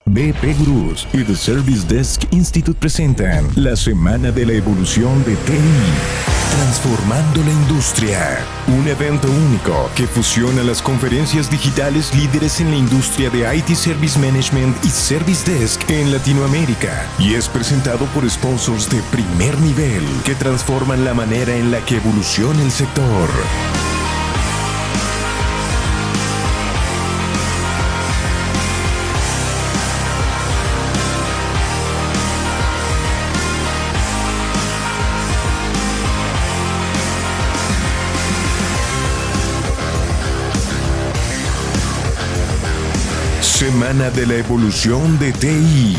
BP Gurús y The Service Desk Institute presentan la Semana de la Evolución de TI, transformando la industria. Un evento único que fusiona las conferencias digitales líderes en la industria de IT Service Management y Service Desk en Latinoamérica y es presentado por sponsors de primer nivel que transforman la manera en la que evoluciona el sector. Semana de la Evolución de TI.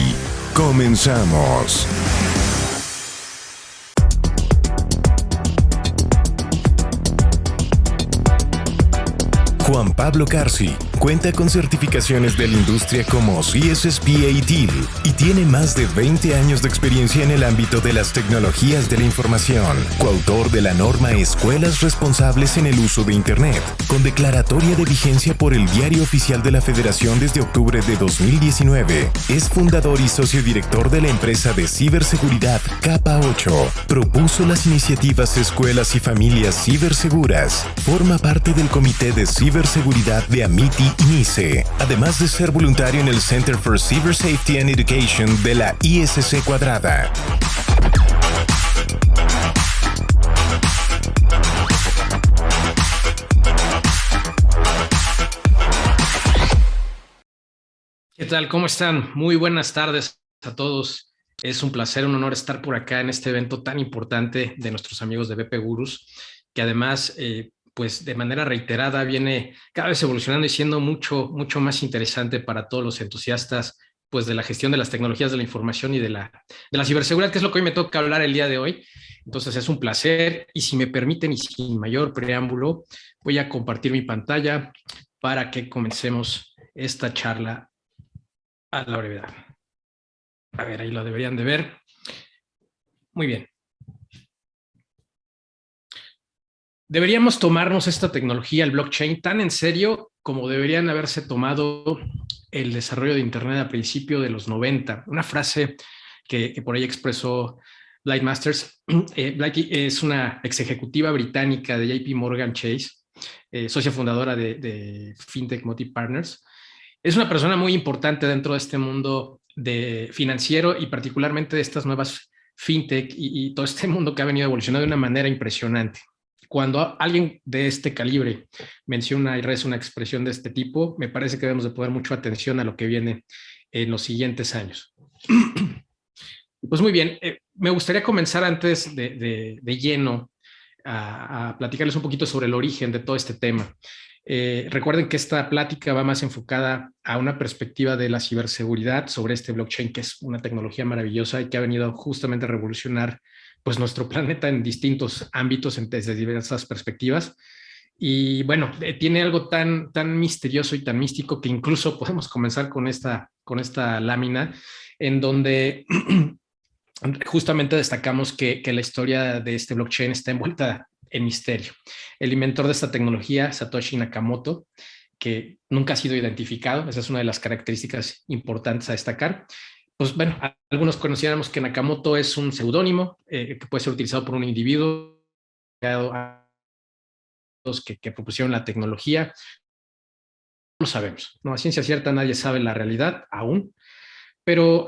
Comenzamos. Juan Pablo Carsi cuenta con certificaciones de la industria como CSSP e ITIL y tiene más de 20 años de experiencia en el ámbito de las tecnologías de la información. Coautor de la norma Escuelas Responsables en el Uso de Internet, con declaratoria de vigencia por el Diario Oficial de la Federación desde octubre de 2019. Es fundador y socio director de la empresa de ciberseguridad Capa 8. Propuso las iniciativas Escuelas y Familias Ciberseguras. Forma parte del Comité de Ciberseguridad de Amiti y NICE, además de ser voluntario en el Center for Cyber Safety and Education de la ISC Cuadrada. ¿Qué tal? ¿Cómo están? Muy buenas tardes a todos. Es un placer, un honor estar por acá en este evento tan importante de nuestros amigos de BP Gurús, que además, pues de manera reiterada viene cada vez evolucionando y siendo mucho más interesante para todos los entusiastas pues de la gestión de las tecnologías de la información y de la ciberseguridad, que es lo que hoy me toca hablar el día de hoy. Entonces es un placer y si me permiten y sin mayor preámbulo, voy a compartir mi pantalla para que comencemos esta charla a la brevedad. A ver, ahí lo deberían de ver. Muy bien. Deberíamos tomarnos esta tecnología, el blockchain, tan en serio como deberían haberse tomado el desarrollo de Internet a principios de los 90. Una frase que por ahí expresó Blythe Masters. Blythe es una ex ejecutiva británica de JP Morgan Chase, socia fundadora de FinTech Motive Partners. Es una persona muy importante dentro de este mundo de financiero y particularmente de estas nuevas FinTech y todo este mundo que ha venido evolucionando de una manera impresionante. Cuando alguien de este calibre menciona y reza una expresión de este tipo, me parece que debemos de poner mucha atención a lo que viene en los siguientes años. Pues muy bien, me gustaría comenzar antes de lleno a platicarles un poquito sobre el origen de todo este tema. Recuerden que esta plática va más enfocada a una perspectiva de la ciberseguridad sobre este blockchain, que es una tecnología maravillosa y que ha venido justamente a revolucionar pues, nuestro planeta en distintos ámbitos, desde diversas perspectivas. Y bueno, tiene algo tan misterioso y tan místico que incluso podemos comenzar con esta lámina en donde justamente destacamos que la historia de este blockchain está envuelta en misterio. El inventor de esta tecnología, Satoshi Nakamoto, que nunca ha sido identificado, esa es una de las características importantes a destacar. Pues bueno, algunos conociéramos que Nakamoto es un seudónimo que puede ser utilizado por un individuo que propusieron la tecnología. No lo sabemos, no, a ciencia cierta nadie sabe la realidad aún, pero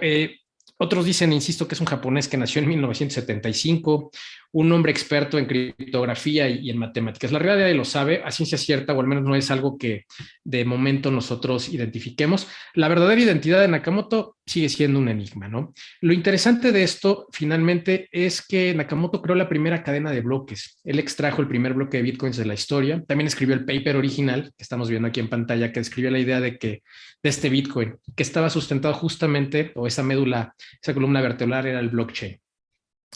otros dicen, insisto, que es un japonés que nació en 1975, un hombre experto en criptografía y en matemáticas. La realidad nadie lo sabe, a ciencia cierta, o al menos no es algo que de momento nosotros identifiquemos. La verdadera identidad de Nakamoto sigue siendo un enigma, ¿no? Lo interesante de esto, finalmente, es que Nakamoto creó la primera cadena de bloques. Él extrajo el primer bloque de bitcoins de la historia. También escribió el paper original, que estamos viendo aquí en pantalla, que describió la idea de este bitcoin, que estaba sustentado justamente, o esa médula, esa columna vertebral era el blockchain.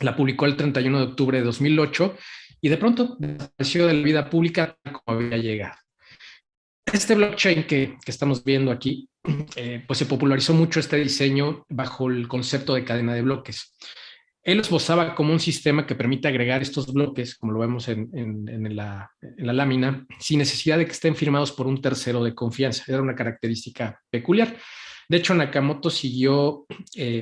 La publicó el 31 de octubre de 2008 y de pronto desapareció de la vida pública como había llegado. Este blockchain que estamos viendo aquí, pues se popularizó mucho este diseño bajo el concepto de cadena de bloques. Él esbozaba como un sistema que permite agregar estos bloques, como lo vemos en la lámina, sin necesidad de que estén firmados por un tercero de confianza. Era una característica peculiar. De hecho, Nakamoto siguió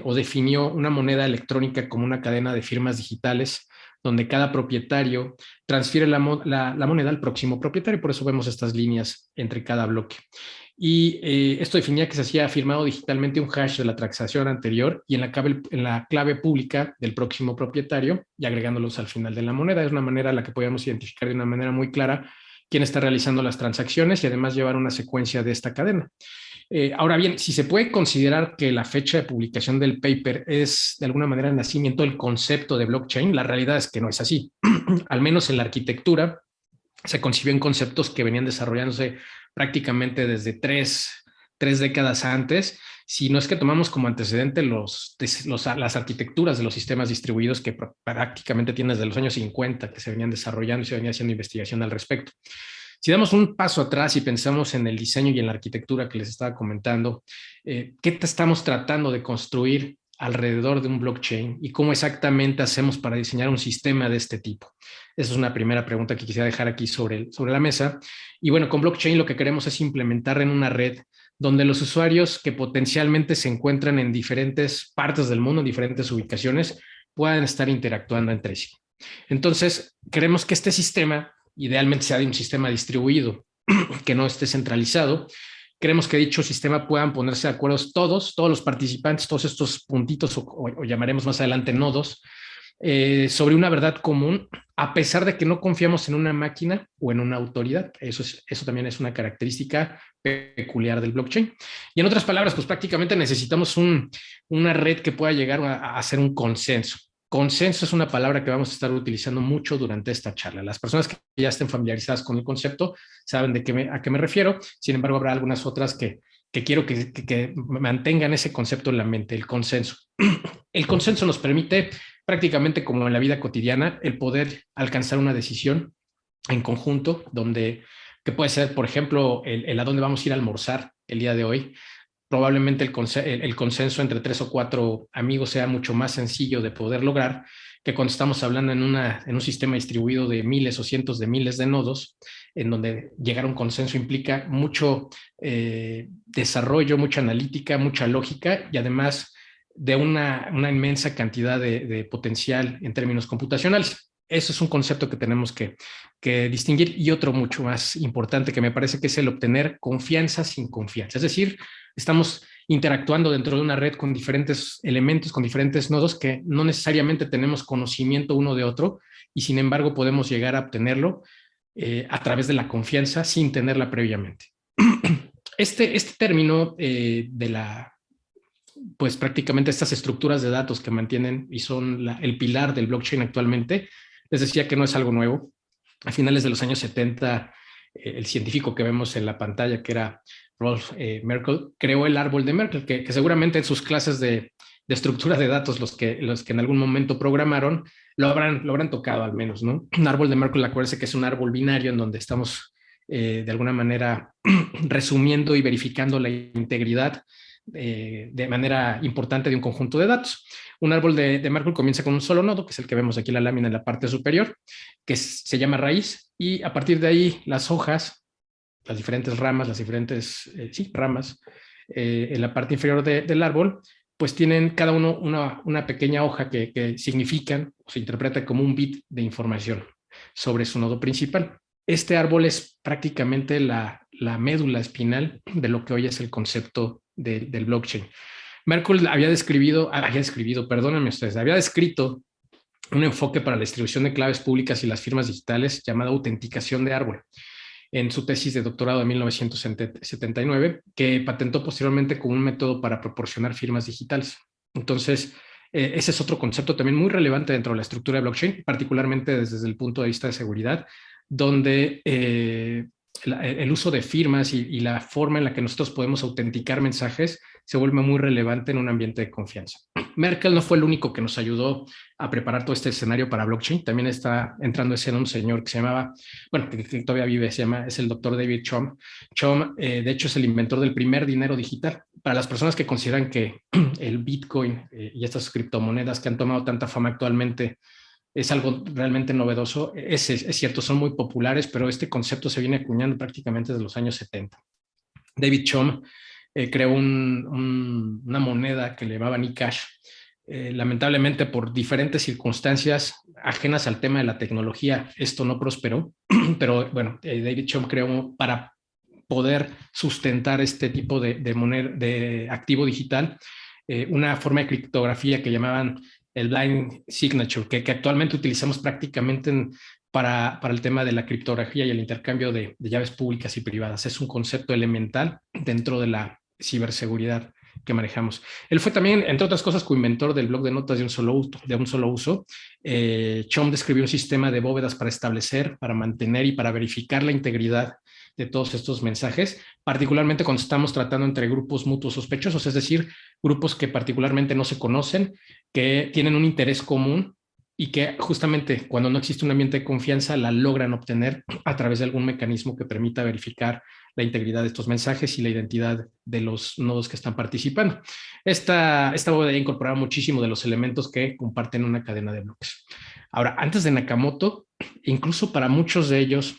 o definió una moneda electrónica como una cadena de firmas digitales donde cada propietario transfiere la moneda al próximo propietario. Por eso vemos estas líneas entre cada bloque. Y esto definía que se hacía firmado digitalmente un hash de la transacción anterior y en la clave pública del próximo propietario y agregándolos al final de la moneda. Es una manera en la que podemos identificar de una manera muy clara quién está realizando las transacciones y además llevar una secuencia de esta cadena. Ahora bien, si se puede considerar que la fecha de publicación del paper es de alguna manera el nacimiento del concepto de blockchain, la realidad es que no es así. Al menos en la arquitectura se concibió en conceptos que venían desarrollándose prácticamente desde tres décadas antes, si no es que tomamos como antecedente las arquitecturas de los sistemas distribuidos que prácticamente tienen desde los años 50 que se venían desarrollando y se venía haciendo investigación al respecto. Si damos un paso atrás y pensamos en el diseño y en la arquitectura que les estaba comentando, ¿qué estamos tratando de construir alrededor de un blockchain y cómo exactamente hacemos para diseñar un sistema de este tipo? Esa es una primera pregunta que quisiera dejar aquí sobre la mesa. Y bueno, con blockchain lo que queremos es implementar en una red donde los usuarios que potencialmente se encuentran en diferentes partes del mundo, en diferentes ubicaciones, puedan estar interactuando entre sí. Entonces, queremos que este sistema idealmente sea de un sistema distribuido, que no esté centralizado. Queremos que dicho sistema puedan ponerse de acuerdo todos los participantes, todos estos puntitos o llamaremos más adelante nodos, sobre una verdad común, a pesar de que no confiamos en una máquina o en una autoridad. Eso también es una característica peculiar del blockchain. Y en otras palabras, pues prácticamente necesitamos una red que pueda llegar a hacer un consenso. Consenso es una palabra que vamos a estar utilizando mucho durante esta charla. Las personas que ya estén familiarizadas con el concepto saben a qué me refiero. Sin embargo, habrá algunas otras que quiero que mantengan ese concepto en la mente, el consenso. El consenso nos permite prácticamente como en la vida cotidiana el poder alcanzar una decisión en conjunto que puede ser, por ejemplo, el a dónde vamos a ir a almorzar el día de hoy. Probablemente el consenso entre 3 o 4 amigos sea mucho más sencillo de poder lograr que cuando estamos hablando en un sistema distribuido de miles o cientos de miles de nodos, en donde llegar a un consenso implica mucho desarrollo, mucha analítica, mucha lógica y además de una inmensa cantidad de potencial en términos computacionales. Eso es un concepto que tenemos que distinguir y otro mucho más importante que me parece que es el obtener confianza sin confianza. Es decir, estamos interactuando dentro de una red con diferentes elementos, con diferentes nodos que no necesariamente tenemos conocimiento uno de otro y sin embargo podemos llegar a obtenerlo a través de la confianza sin tenerla previamente. Este término pues prácticamente estas estructuras de datos que mantienen y son el pilar del blockchain actualmente, les decía que no es algo nuevo. A finales de los años 70, el científico que vemos en la pantalla, que era Rolf Merkle, creó el árbol de Merkle, que seguramente en sus clases de estructura de datos, los que en algún momento programaron, lo habrán tocado al menos, ¿no? Un árbol de Merkle, acuérdense que es un árbol binario en donde estamos de alguna manera resumiendo y verificando la integridad de manera importante de un conjunto de datos. Un árbol de Merkle comienza con un solo nodo, que es el que vemos aquí en la lámina en la parte superior, que se llama raíz, y a partir de ahí las hojas, las diferentes ramas, ramas, en la parte inferior del árbol, pues tienen cada uno una pequeña hoja que significan, o se interpreta como un bit de información sobre su nodo principal. Este árbol es prácticamente la médula espinal de lo que hoy es el concepto del blockchain. Merkle había descrito un enfoque para la distribución de claves públicas y las firmas digitales llamado autenticación de árbol en su tesis de doctorado de 1979, que patentó posteriormente como un método para proporcionar firmas digitales. Entonces, ese es otro concepto también muy relevante dentro de la estructura de blockchain, particularmente desde el punto de vista de seguridad, donde el uso de firmas y la forma en la que nosotros podemos autenticar mensajes se vuelve muy relevante en un ambiente de confianza. Merkle no fue el único que nos ayudó a preparar todo este escenario para blockchain. También está entrando escena un señor que se llamaba, bueno, que todavía vive, es el doctor David Chaum. Chaum, de hecho, es el inventor del primer dinero digital. Para las personas que consideran que el Bitcoin y estas criptomonedas que han tomado tanta fama actualmente es algo realmente novedoso, es cierto, son muy populares, pero este concepto se viene acuñando prácticamente desde los años 70. David Chaum creó una moneda que le llamaban eCash. Lamentablemente, por diferentes circunstancias ajenas al tema de la tecnología, esto no prosperó, pero bueno, David Chaum creó para poder sustentar este tipo de moneda, de activo digital, una forma de criptografía que llamaban el blind signature, que actualmente utilizamos prácticamente para el tema de la criptografía y el intercambio de llaves públicas y privadas. Es un concepto elemental dentro de la ciberseguridad que manejamos. Él fue también, entre otras cosas, coinventor del bloc de notas de un solo uso. Chom describió un sistema de bóvedas para establecer, para mantener y para verificar la integridad de todos estos mensajes, particularmente cuando estamos tratando entre grupos mutuos sospechosos, es decir, grupos que particularmente no se conocen, que tienen un interés común y que justamente cuando no existe un ambiente de confianza la logran obtener a través de algún mecanismo que permita verificar la integridad de estos mensajes y la identidad de los nodos que están participando. Esta bóveda incorporaba muchísimo de los elementos que comparten una cadena de bloques. Ahora, antes de Nakamoto, incluso para muchos de ellos,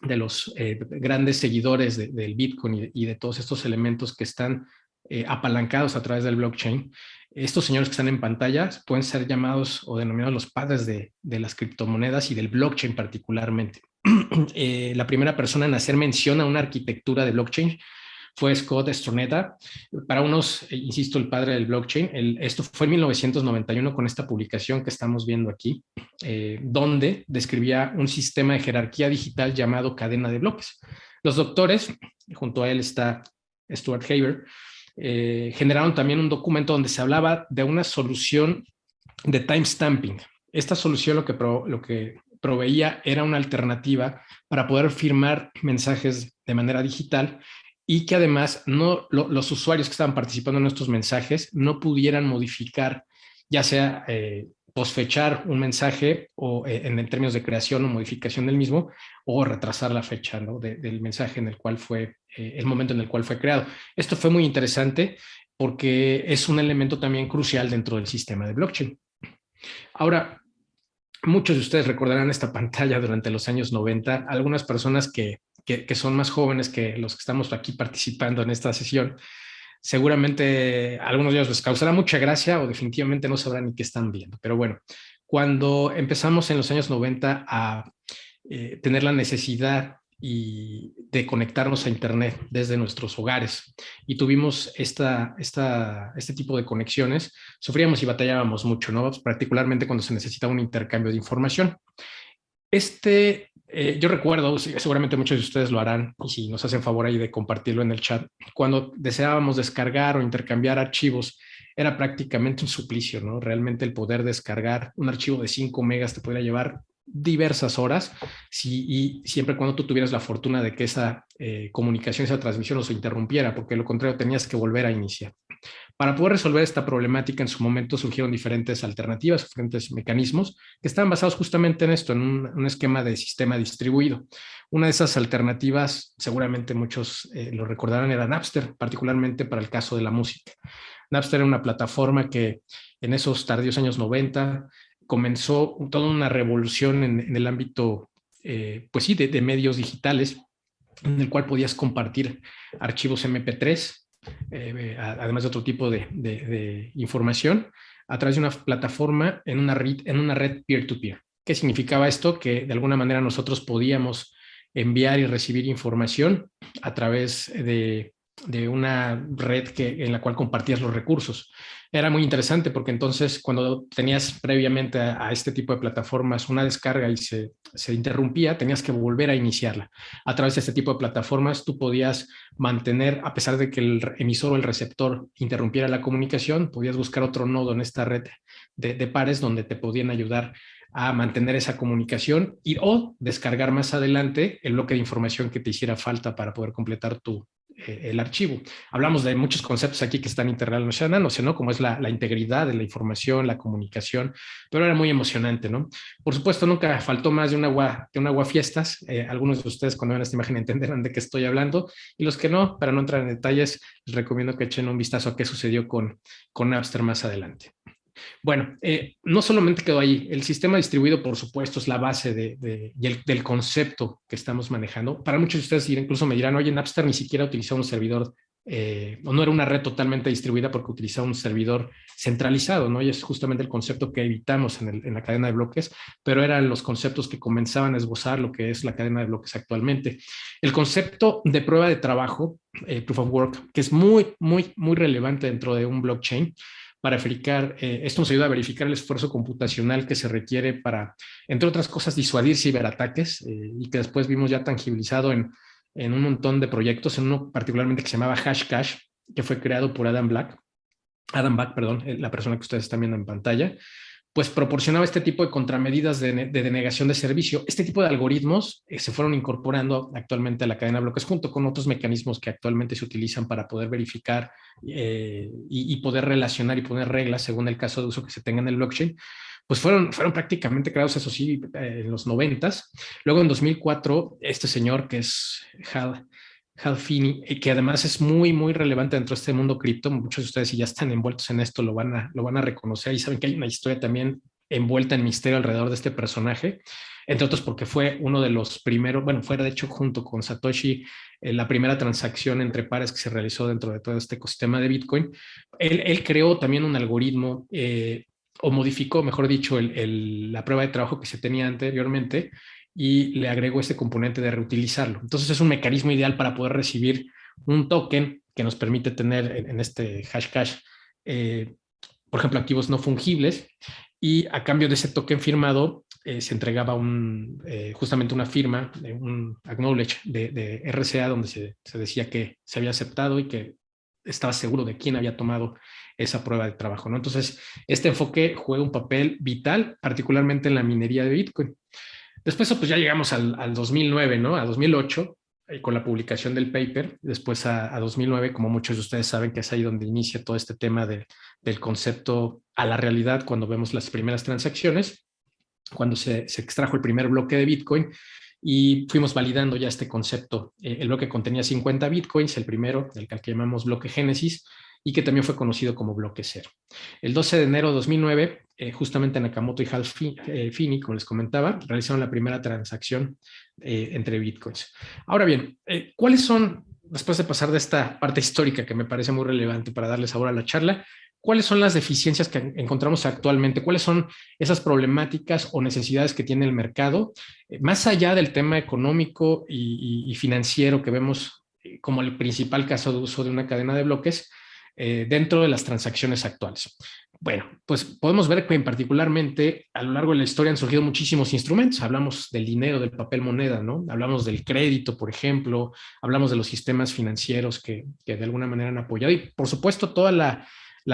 de los grandes seguidores del Bitcoin y de todos estos elementos que están apalancados a través del blockchain, estos señores que están en pantalla pueden ser llamados o denominados los padres de las criptomonedas y del blockchain particularmente. La primera persona en hacer mención a una arquitectura de blockchain fue Scott Stronetta. Para unos, insisto, el padre del blockchain. Esto fue en 1991 con esta publicación que estamos viendo aquí, donde describía un sistema de jerarquía digital llamado cadena de bloques. Los doctores, junto a él está Stuart Haber, generaron también un documento donde se hablaba de una solución de timestamping. Esta solución lo que proveía era una alternativa para poder firmar mensajes de manera digital y que además los usuarios que estaban participando en estos mensajes no pudieran modificar, ya sea posfechar un mensaje o en términos de creación o modificación del mismo, o retrasar la fecha, ¿no?, del mensaje en el cual fue, el momento en el cual fue creado. Esto fue muy interesante porque es un elemento también crucial dentro del sistema de blockchain. Ahora, muchos de ustedes recordarán esta pantalla durante los años 90. Algunas personas que son más jóvenes que los que estamos aquí participando en esta sesión, seguramente a algunos de ellos les causará mucha gracia o definitivamente no sabrán ni qué están viendo. Pero bueno, cuando empezamos en los años 90 a tener la necesidad de conectarnos a Internet desde nuestros hogares y tuvimos este tipo de conexiones, sufríamos y batallábamos mucho, ¿no? Particularmente cuando se necesitaba un intercambio de información. Yo recuerdo, seguramente muchos de ustedes lo harán, y si nos hacen favor ahí de compartirlo en el chat, cuando deseábamos descargar o intercambiar archivos, era prácticamente un suplicio, ¿no? Realmente el poder descargar un archivo de 5 megas te podría llevar diversas horas, y siempre cuando tú tuvieras la fortuna de que esa comunicación, esa transmisión no se interrumpiera, porque de lo contrario tenías que volver a iniciar. Para poder resolver esta problemática en su momento surgieron diferentes alternativas, diferentes mecanismos que estaban basados justamente en esto, en un esquema de sistema distribuido. Una de esas alternativas, seguramente muchos lo recordarán, era Napster, particularmente para el caso de la música. Napster era una plataforma que en esos tardíos años 90 comenzó toda una revolución en el ámbito, pues sí, de medios digitales, en el cual podías compartir archivos MP3, además de otro tipo de información, a través de una plataforma en una red peer-to-peer. ¿Qué significaba esto? Que de alguna manera nosotros podíamos enviar y recibir información a través de una red en la cual compartías los recursos. Era muy interesante porque entonces cuando tenías previamente a este tipo de plataformas una descarga y se interrumpía, tenías que volver a iniciarla. A través de este tipo de plataformas tú podías mantener, a pesar de que el emisor o el receptor interrumpiera la comunicación, podías buscar otro nodo en esta red de pares donde te podían ayudar a mantener esa comunicación o descargar más adelante el bloque de información que te hiciera falta para poder completar el archivo. Hablamos de muchos conceptos aquí que están interrelacionándose, ¿no? Como es la integridad de la información, la comunicación, pero era muy emocionante, ¿no? Por supuesto, nunca faltó más de un aguafiestas. Algunos de ustedes cuando vean esta imagen entenderán de qué estoy hablando, y los que no, para no entrar en detalles, les recomiendo que echen un vistazo a qué sucedió con Napster más adelante. Bueno, no solamente quedó ahí. El sistema distribuido, por supuesto, es la base del concepto que estamos manejando. Para muchos de ustedes incluso me dirán, oye, Napster ni siquiera utilizó un servidor o no era una red totalmente distribuida porque utilizaba un servidor centralizado, ¿no? Y es justamente el concepto que evitamos en la cadena de bloques, pero eran los conceptos que comenzaban a esbozar lo que es la cadena de bloques actualmente. El concepto de prueba de trabajo, proof of work, que es muy, muy, muy relevante dentro de un blockchain, para verificar, esto nos ayuda a verificar el esfuerzo computacional que se requiere para, entre otras cosas, disuadir ciberataques, y que después vimos ya tangibilizado en un montón de proyectos, en uno particularmente que se llamaba Hashcash, que fue creado por Adam Back, perdón, la persona que ustedes están viendo en pantalla, pues proporcionaba este tipo de contramedidas de denegación de servicio. Este tipo de algoritmos se fueron incorporando actualmente a la cadena de bloques junto con otros mecanismos que actualmente se utilizan para poder verificar y poder relacionar y poner reglas según el caso de uso que se tenga en el blockchain. Pues fueron prácticamente creados, eso sí, en los 90s. Luego en 2004, este señor que es Hal Finney, que además es muy, muy relevante dentro de este mundo cripto. Muchos de ustedes, si ya están envueltos en esto, lo van a reconocer y saben que hay una historia también envuelta en misterio alrededor de este personaje, entre otros porque fue uno de los primeros, bueno, fue de hecho junto con Satoshi la primera transacción entre pares que se realizó dentro de todo este ecosistema de Bitcoin. Él creó también un algoritmo, o modificó, mejor dicho, la prueba de trabajo que se tenía anteriormente, y le agregó este componente de reutilizarlo. Entonces es un mecanismo ideal para poder recibir un token que nos permite tener en este Hashcash, por ejemplo, activos no fungibles, y a cambio de ese token firmado se entregaba justamente una firma, un acknowledge de RCA, donde se decía que se había aceptado y que estaba seguro de quién había tomado esa prueba de trabajo, ¿no? Entonces, este enfoque juega un papel vital, particularmente en la minería de Bitcoin. Después, pues ya llegamos al 2009, ¿no? A 2008, con la publicación del paper. Después a 2009, como muchos de ustedes saben, que es ahí donde inicia todo este tema del concepto a la realidad, cuando vemos las primeras transacciones, cuando se extrajo el primer bloque de Bitcoin y fuimos validando ya este concepto. El bloque contenía 50 Bitcoins, el primero, el que llamamos bloque Génesis, y que también fue conocido como bloque cero. El 12 de enero de 2009, justamente Nakamoto y Hal Finney, como les comentaba, realizaron la primera transacción entre Bitcoins. Ahora bien, ¿cuáles son, después de pasar de esta parte histórica que me parece muy relevante para darles ahora la charla, cuáles son las deficiencias que encontramos actualmente? ¿Cuáles son esas problemáticas o necesidades que tiene el mercado? Más allá del tema económico y financiero que vemos como el principal caso de uso de una cadena de bloques, dentro de las transacciones actuales. Bueno, pues podemos ver que particularmente a lo largo de la historia han surgido muchísimos instrumentos. Hablamos del dinero, del papel moneda, ¿no? Hablamos del crédito, por ejemplo, hablamos de los sistemas financieros que de alguna manera han apoyado y, por supuesto, toda la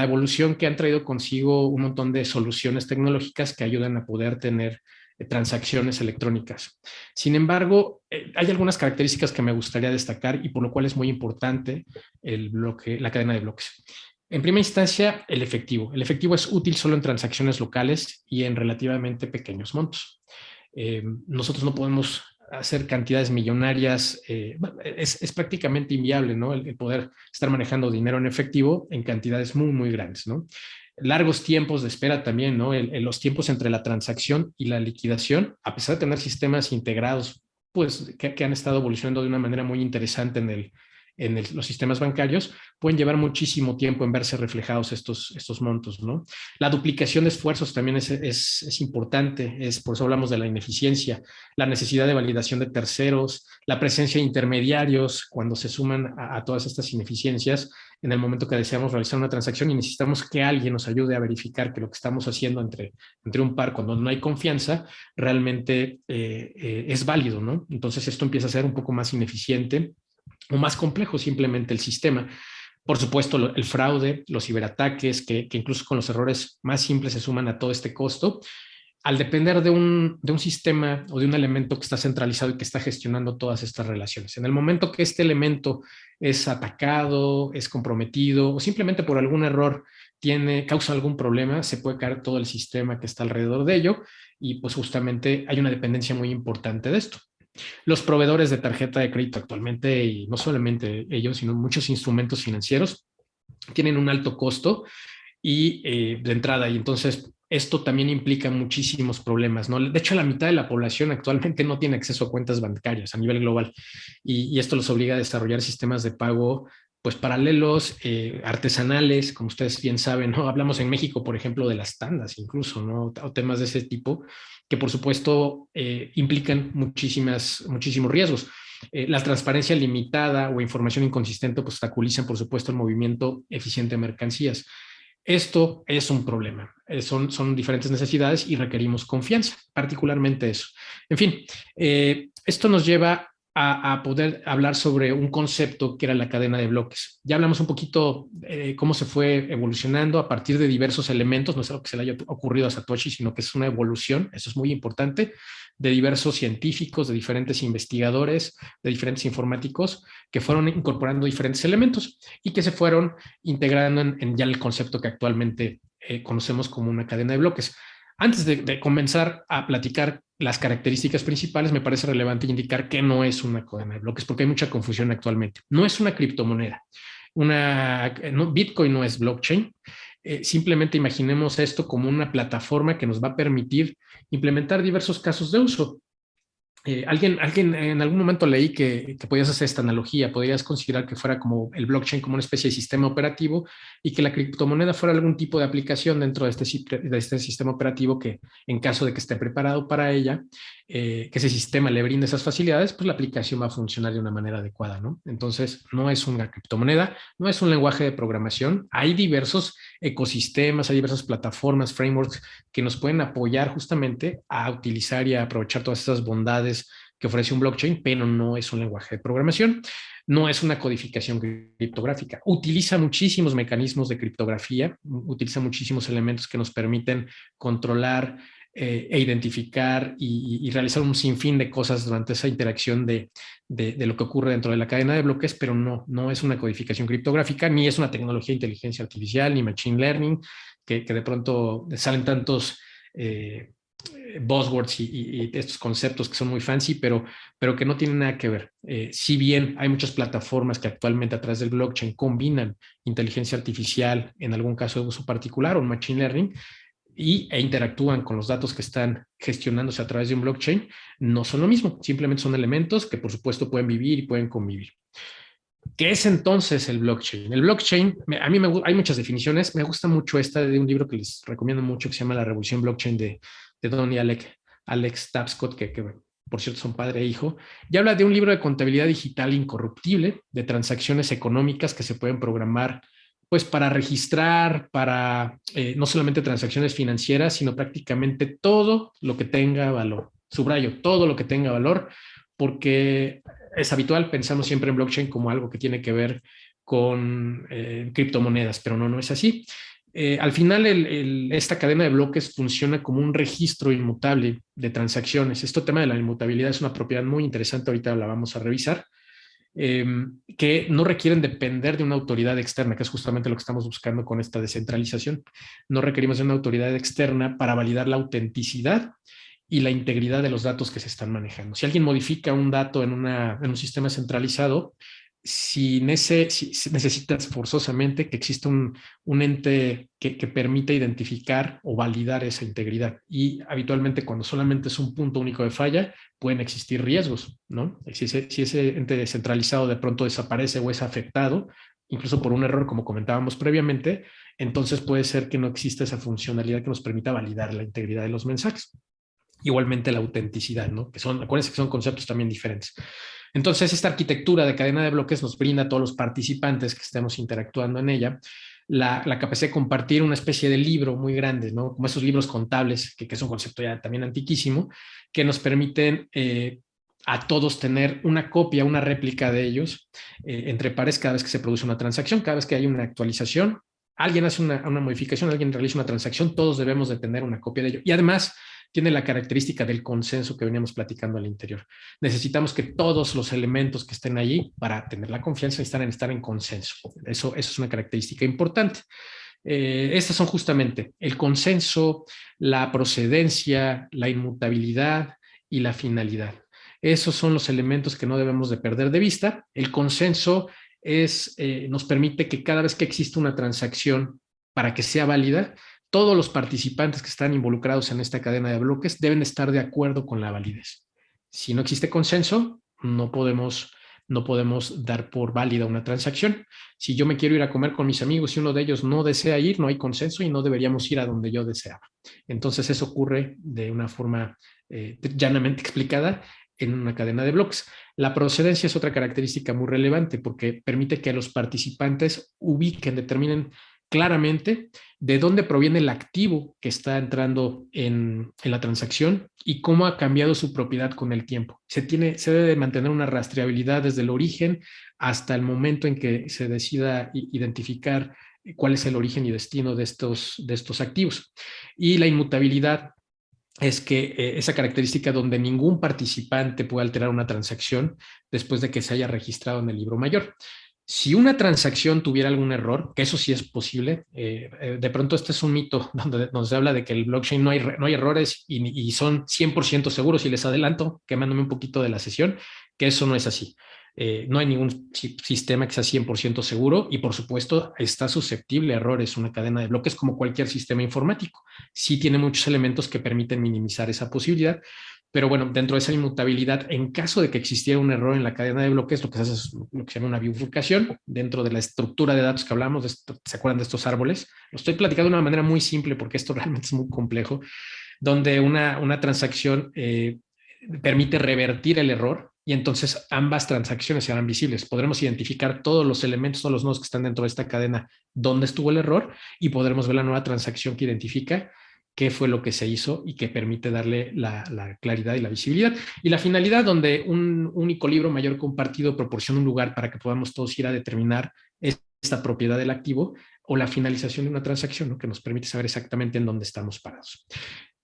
evolución que han traído consigo un montón de soluciones tecnológicas que ayudan a poder tener transacciones electrónicas. Sin embargo, hay algunas características que me gustaría destacar y por lo cual es muy importante la cadena de bloques. En primera instancia, el efectivo. El efectivo es útil solo en transacciones locales y en relativamente pequeños montos. Nosotros no podemos hacer cantidades millonarias, es prácticamente inviable, ¿no? El poder estar manejando dinero en efectivo en cantidades muy, muy grandes, ¿no? Largos tiempos de espera también, ¿no? Los tiempos entre la transacción y la liquidación, a pesar de tener sistemas integrados, pues que han estado evolucionando de una manera muy interesante los sistemas bancarios, pueden llevar muchísimo tiempo en verse reflejados estos montos, ¿no? La duplicación de esfuerzos también es importante, por eso hablamos de la ineficiencia, la necesidad de validación de terceros, la presencia de intermediarios cuando se suman a todas estas ineficiencias en el momento que deseamos realizar una transacción y necesitamos que alguien nos ayude a verificar que lo que estamos haciendo entre un par, cuando no hay confianza, realmente es válido, ¿no? Entonces esto empieza a ser un poco más ineficiente o más complejo simplemente el sistema. Por supuesto, el fraude, los ciberataques, que incluso con los errores más simples se suman a todo este costo, al depender de un sistema o de un elemento que está centralizado y que está gestionando todas estas relaciones. En el momento que este elemento es atacado, es comprometido o simplemente por algún error causa algún problema, se puede caer todo el sistema que está alrededor de ello y pues justamente hay una dependencia muy importante de esto. Los proveedores de tarjeta de crédito actualmente, y no solamente ellos, sino muchos instrumentos financieros, tienen un alto costo y de entrada, y entonces esto también implica muchísimos problemas, ¿no? De hecho, la mitad de la población actualmente no tiene acceso a cuentas bancarias a nivel global y esto los obliga a desarrollar sistemas de pago pues paralelos, artesanales, como ustedes bien saben, ¿no? Hablamos en México, por ejemplo, de las tandas incluso, ¿no? O temas de ese tipo, que por supuesto implican muchísimos riesgos. La transparencia limitada o información inconsistente pues obstaculizan, por supuesto, el movimiento eficiente de mercancías. Esto es un problema. Son diferentes necesidades y requerimos confianza, particularmente eso. En fin, esto nos lleva a poder hablar sobre un concepto que era la cadena de bloques. Ya hablamos un poquito cómo se fue evolucionando a partir de diversos elementos, no es algo que se le haya ocurrido a Satoshi, sino que es una evolución, eso es muy importante, de diversos científicos, de diferentes investigadores, de diferentes informáticos, que fueron incorporando diferentes elementos y que se fueron integrando en ya el concepto que actualmente conocemos como una cadena de bloques. Antes de comenzar a platicar las características principales, me parece relevante indicar que no es una cadena de bloques, porque hay mucha confusión actualmente. No es una criptomoneda. Bitcoin no es blockchain. Simplemente imaginemos esto como una plataforma que nos va a permitir implementar diversos casos de uso. Alguien en algún momento leí que podías hacer esta analogía, podrías considerar que fuera como el blockchain, como una especie de sistema operativo y que la criptomoneda fuera algún tipo de aplicación dentro de este sistema operativo que en caso de que esté preparado para ella, que ese sistema le brinde esas facilidades, pues la aplicación va a funcionar de una manera adecuada, ¿no? Entonces, no es una criptomoneda, no es un lenguaje de programación, hay diversos ecosistemas, hay diversas plataformas, frameworks que nos pueden apoyar justamente a utilizar y a aprovechar todas esas bondades que ofrece un blockchain, pero no es un lenguaje de programación, no es una codificación criptográfica. Utiliza muchísimos mecanismos de criptografía, utiliza muchísimos elementos que nos permiten controlar e identificar y realizar un sinfín de cosas durante esa interacción de lo que ocurre dentro de la cadena de bloques, pero no es una codificación criptográfica, ni es una tecnología de inteligencia artificial, ni machine learning, que de pronto salen tantos buzzwords y estos conceptos que son muy fancy, pero que no tienen nada que ver. Si bien hay muchas plataformas que actualmente a través del blockchain combinan inteligencia artificial, en algún caso de uso particular, o machine learning, e interactúan con los datos que están gestionándose a través de un blockchain, no son lo mismo, simplemente son elementos que por supuesto pueden vivir y pueden convivir. ¿Qué es entonces el blockchain? El blockchain, a mí hay muchas definiciones, me gusta mucho esta de un libro que les recomiendo mucho que se llama La Revolución Blockchain de Don y Alex Tapscott, que por cierto son padre e hijo, y habla de un libro de contabilidad digital incorruptible, de transacciones económicas que se pueden programar pues para registrar, para no solamente transacciones financieras, sino prácticamente todo lo que tenga valor. Subrayo, todo lo que tenga valor, porque es habitual, pensamos siempre en blockchain como algo que tiene que ver con criptomonedas, pero no es así. Al final, esta cadena de bloques funciona como un registro inmutable de transacciones. Este tema de la inmutabilidad es una propiedad muy interesante, ahorita la vamos a revisar, que no requieren depender de una autoridad externa, que es justamente lo que estamos buscando con esta descentralización. No requerimos de una autoridad externa para validar la autenticidad y la integridad de los datos que se están manejando. Si alguien modifica un dato en un sistema centralizado, si necesitas forzosamente que exista un ente que permita identificar o validar esa integridad. Y habitualmente cuando solamente es un punto único de falla, pueden existir riesgos, ¿no? Si ese ente descentralizado de pronto desaparece o es afectado, incluso por un error, como comentábamos previamente, entonces puede ser que no exista esa funcionalidad que nos permita validar la integridad de los mensajes. Igualmente la autenticidad, ¿no? Acuérdense que son conceptos también diferentes. Entonces, esta arquitectura de cadena de bloques nos brinda a todos los participantes que estemos interactuando en ella la capacidad de compartir una especie de libro muy grande, ¿no? Como esos libros contables, que es un concepto ya también antiquísimo, que nos permiten a todos tener una copia, una réplica de ellos entre pares cada vez que se produce una transacción, cada vez que hay una actualización, alguien hace una modificación, alguien realiza una transacción, todos debemos de tener una copia de ello. Y además, tiene la característica del consenso que veníamos platicando al interior. Necesitamos que todos los elementos que estén allí para tener la confianza necesitan estar en consenso. Eso es una característica importante. Estas son justamente el consenso, la procedencia, la inmutabilidad y la finalidad. Esos son los elementos que no debemos de perder de vista. El consenso nos permite que cada vez que existe una transacción para que sea válida, todos los participantes que están involucrados en esta cadena de bloques deben estar de acuerdo con la validez. Si no existe consenso, no podemos no podemos dar por válida una transacción. Si yo me quiero ir a comer con mis amigos y uno de ellos no desea ir, no hay consenso y no deberíamos ir a donde yo deseaba. Entonces eso ocurre de una forma llanamente explicada en una cadena de bloques. La procedencia es otra característica muy relevante porque permite que los participantes ubiquen, determinen claramente de dónde proviene el activo que está entrando en la transacción y cómo ha cambiado su propiedad con el tiempo. Se debe de mantener una rastreabilidad desde el origen hasta el momento en que se decida identificar cuál es el origen y destino de estos activos. Y la inmutabilidad es que esa característica donde ningún participante puede alterar una transacción después de que se haya registrado en el libro mayor. Si una transacción tuviera algún error, que eso sí es posible, de pronto este es un mito donde nos habla de que el blockchain no hay errores y son 100% seguros, y les adelanto, quemándome un poquito de la sesión, que eso no es así. No hay ningún sistema que sea 100% seguro y por supuesto está susceptible a errores una cadena de bloques como cualquier sistema informático. Sí tiene muchos elementos que permiten minimizar esa posibilidad, pero bueno, dentro de esa inmutabilidad, en caso de que existiera un error en la cadena de bloques, lo que se hace es lo que se llama una bifurcación dentro de la estructura de datos que hablamos. ¿Se acuerdan de estos árboles? Lo estoy platicando de una manera muy simple porque esto realmente es muy complejo, donde una transacción permite revertir el error y entonces ambas transacciones serán visibles. Podremos identificar todos los elementos, todos los nodos que están dentro de esta cadena, dónde estuvo el error, y podremos ver la nueva transacción que identifica qué fue lo que se hizo y que permite darle la claridad y la visibilidad. Y la finalidad, donde un único libro mayor compartido proporciona un lugar para que podamos todos ir a determinar esta propiedad del activo o la finalización de una transacción, ¿no? Que nos permite saber exactamente en dónde estamos parados.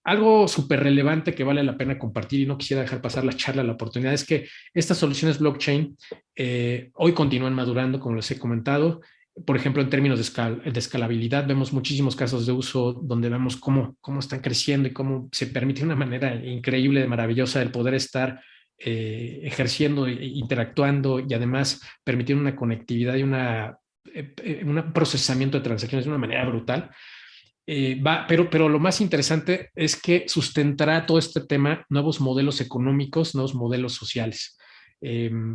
Algo súper relevante que vale la pena compartir y no quisiera dejar pasar la charla, la oportunidad, es que estas soluciones blockchain hoy continúan madurando, como les he comentado. Por ejemplo, en términos de escalabilidad, vemos muchísimos casos de uso donde vemos cómo están creciendo y cómo se permite una manera increíble, maravillosa, el poder estar ejerciendo, interactuando y además permitir una conectividad y un procesamiento de transacciones de una manera brutal. Pero lo más interesante es que sustentará todo este tema nuevos modelos económicos, nuevos modelos sociales.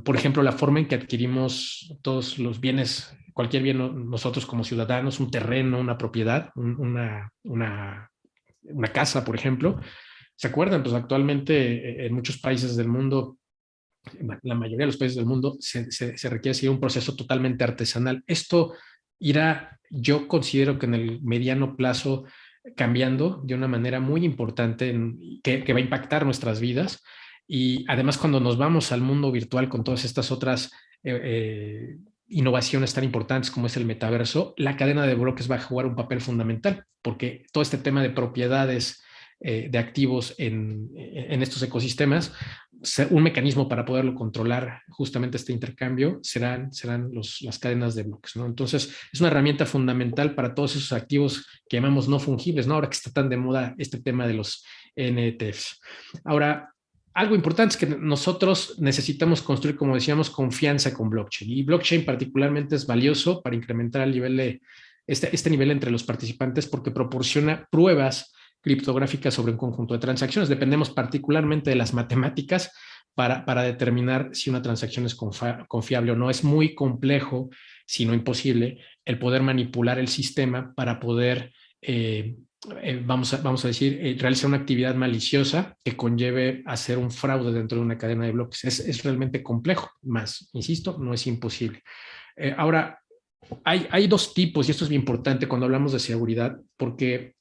Por ejemplo, la forma en que adquirimos todos los bienes, cualquier bien nosotros como ciudadanos, un terreno, una propiedad, una casa, por ejemplo. ¿Se acuerdan? Pues actualmente en muchos países del mundo, la mayoría de los países del mundo, se requiere seguir un proceso totalmente artesanal. Esto irá, yo considero que en el mediano plazo, cambiando de una manera muy importante que va a impactar nuestras vidas. Y además, cuando nos vamos al mundo virtual con todas estas otras innovaciones tan importantes como es el metaverso, la cadena de bloques va a jugar un papel fundamental, porque todo este tema de propiedades de activos en estos ecosistemas, un mecanismo para poderlo controlar justamente este intercambio serán las cadenas de bloques, ¿no? Entonces es una herramienta fundamental para todos esos activos que llamamos no fungibles, ¿no? Ahora que está tan de moda este tema de los NFTs. Ahora, algo importante es que nosotros necesitamos construir, como decíamos, confianza con blockchain, y blockchain particularmente es valioso para incrementar el nivel de este nivel entre los participantes porque proporciona pruebas criptográficas sobre un conjunto de transacciones. Dependemos particularmente de las matemáticas para determinar si una transacción es confiable o no. Es muy complejo, si no imposible, el poder manipular el sistema para poder, vamos a decir, realizar una actividad maliciosa que conlleve hacer un fraude dentro de una cadena de bloques. Es realmente complejo, más, insisto, no es imposible. Ahora, hay dos tipos, y esto es bien importante cuando hablamos de seguridad, porque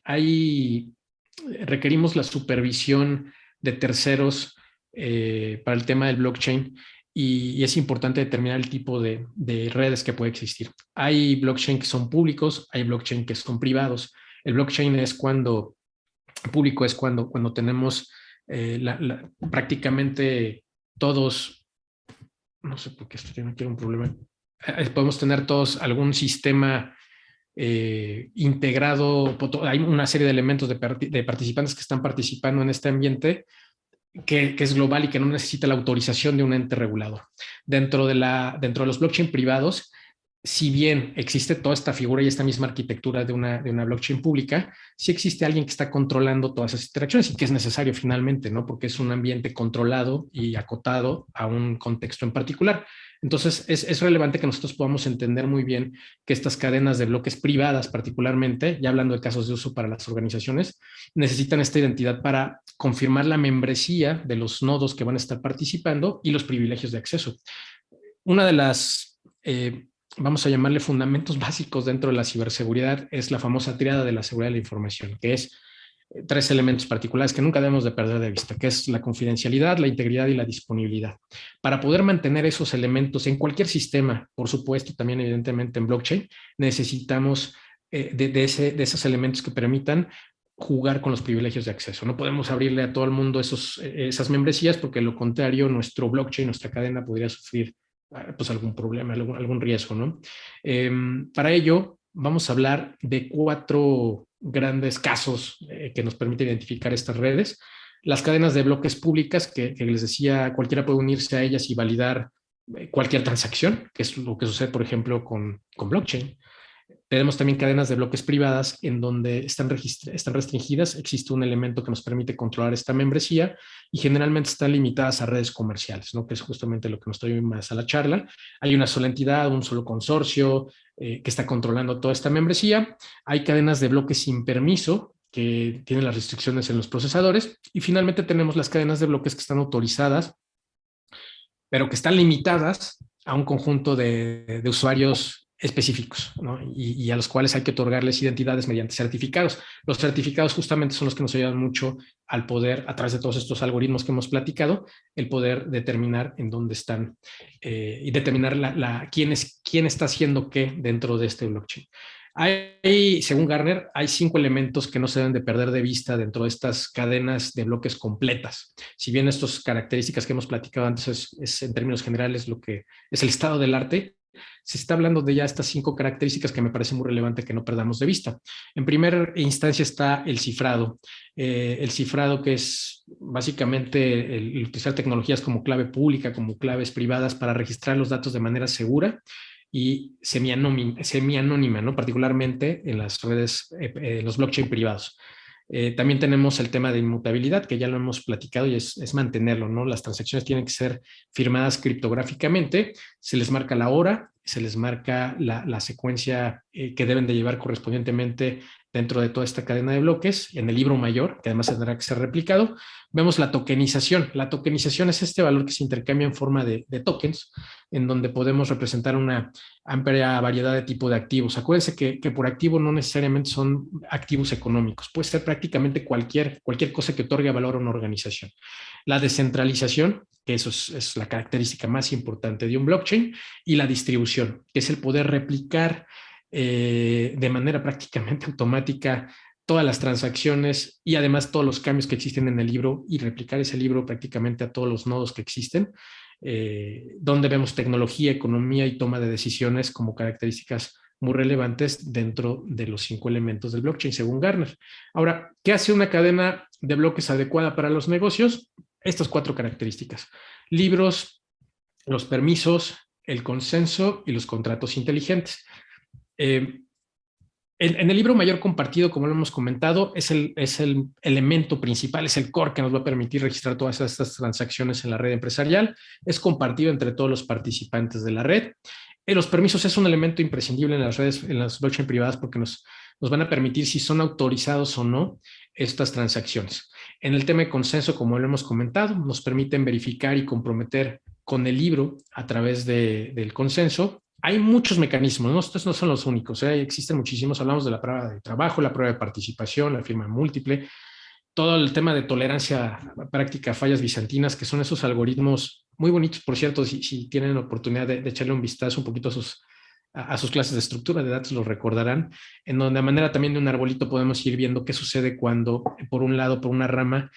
requerimos la supervisión de terceros para el tema del blockchain, y es importante determinar el tipo de redes que puede existir. Hay blockchain que son públicos, hay blockchain que son privados. El blockchain público es cuando tenemos prácticamente todos, no sé por qué esto tiene aquí un problema, podemos tener todos algún sistema integrado. Hay una serie de elementos de participantes que están participando en este ambiente que es global y que no necesita la autorización de un ente regulador. Dentro de los blockchain privados si bien existe toda esta figura y esta misma arquitectura de una blockchain pública, sí existe alguien que está controlando todas esas interacciones y que es necesario finalmente, ¿no? Porque es un ambiente controlado y acotado a un contexto en particular. Entonces, es relevante que nosotros podamos entender muy bien que estas cadenas de bloques privadas, particularmente, ya hablando de casos de uso para las organizaciones, necesitan esta identidad para confirmar la membresía de los nodos que van a estar participando y los privilegios de acceso. Una de las vamos a llamarle fundamentos básicos dentro de la ciberseguridad, es la famosa tríada de la seguridad de la información, que es tres elementos particulares que nunca debemos de perder de vista, que es la confidencialidad, la integridad y la disponibilidad. Para poder mantener esos elementos en cualquier sistema, por supuesto, también evidentemente en blockchain, necesitamos de esos elementos que permitan jugar con los privilegios de acceso. No podemos abrirle a todo el mundo esas membresías porque, lo contrario, nuestro blockchain, nuestra cadena podría sufrir pues algún problema, algún riesgo, ¿no? Para ello, vamos a hablar de 4 grandes casos que nos permiten identificar estas redes. Las cadenas de bloques públicas, que les decía, cualquiera puede unirse a ellas y validar cualquier transacción, que es lo que sucede, por ejemplo, con blockchain. Tenemos también cadenas de bloques privadas en donde están restringidas, existe un elemento que nos permite controlar esta membresía y generalmente están limitadas a redes comerciales, ¿no? Que es justamente lo que nos trae más a la charla. Hay una sola entidad, un solo consorcio que está controlando toda esta membresía. Hay cadenas de bloques sin permiso que tienen las restricciones en los procesadores y finalmente tenemos las cadenas de bloques que están autorizadas, pero que están limitadas a un conjunto de usuarios específicos, ¿no? Y a los cuales hay que otorgarles identidades mediante certificados. Los certificados justamente son los que nos ayudan mucho al poder, a través de todos estos algoritmos que hemos platicado, el poder determinar en dónde están y determinar quién está haciendo qué dentro de este blockchain. Según Gartner, hay 5 elementos que no se deben de perder de vista dentro de estas cadenas de bloques completas. Si bien estas características que hemos platicado antes es en términos generales lo que es el estado del arte, se está hablando de ya estas 5 características que me parece muy relevante que no perdamos de vista. En primera instancia está el cifrado. El cifrado, que es básicamente el utilizar tecnologías como clave pública, como claves privadas para registrar los datos de manera segura y semianónima, ¿no? Particularmente en las redes, los blockchain privados. También tenemos el tema de inmutabilidad, que ya lo hemos platicado y es mantenerlo, ¿no? Las transacciones tienen que ser firmadas criptográficamente, se les marca la hora, se les marca la secuencia que deben de llevar correspondientemente dentro de toda esta cadena de bloques, en el libro mayor, que además tendrá que ser replicado. Vemos la tokenización. La tokenización es este valor que se intercambia en forma de tokens, en donde podemos representar una amplia variedad de tipo de activos. Acuérdense que por activo no necesariamente son activos económicos, puede ser prácticamente cualquier cosa que otorgue valor a una organización. La descentralización, que eso es la característica más importante de un blockchain, y la distribución, que es el poder replicar de manera prácticamente automática todas las transacciones y además todos los cambios que existen en el libro y replicar ese libro prácticamente a todos los nodos que existen, donde vemos tecnología, economía y toma de decisiones como características muy relevantes dentro de los 5 elementos del blockchain, según Gartner. Ahora, ¿qué hace una cadena de bloques adecuada para los negocios? Estas 4 características: libros, los permisos, el consenso y los contratos inteligentes. En el libro mayor compartido, como lo hemos comentado, es el elemento principal, es el core que nos va a permitir registrar todas estas transacciones en la red empresarial. Es compartido entre todos los participantes de la red. Los permisos es un elemento imprescindible en las redes, en las blockchain privadas, porque nos van a permitir si son autorizados o no estas transacciones. En el tema de consenso, como lo hemos comentado, nos permiten verificar y comprometer con el libro a través del consenso. Hay muchos mecanismos, ¿no? Estos no son los únicos, existen muchísimos. Hablamos de la prueba de trabajo, la prueba de participación, la firma múltiple, todo el tema de tolerancia práctica a fallas bizantinas, que son esos algoritmos muy bonitos, por cierto. Si tienen la oportunidad de echarle un vistazo un poquito a sus clases de estructura de datos, lo recordarán, en donde a manera también de un arbolito podemos ir viendo qué sucede cuando, por un lado, por una rama,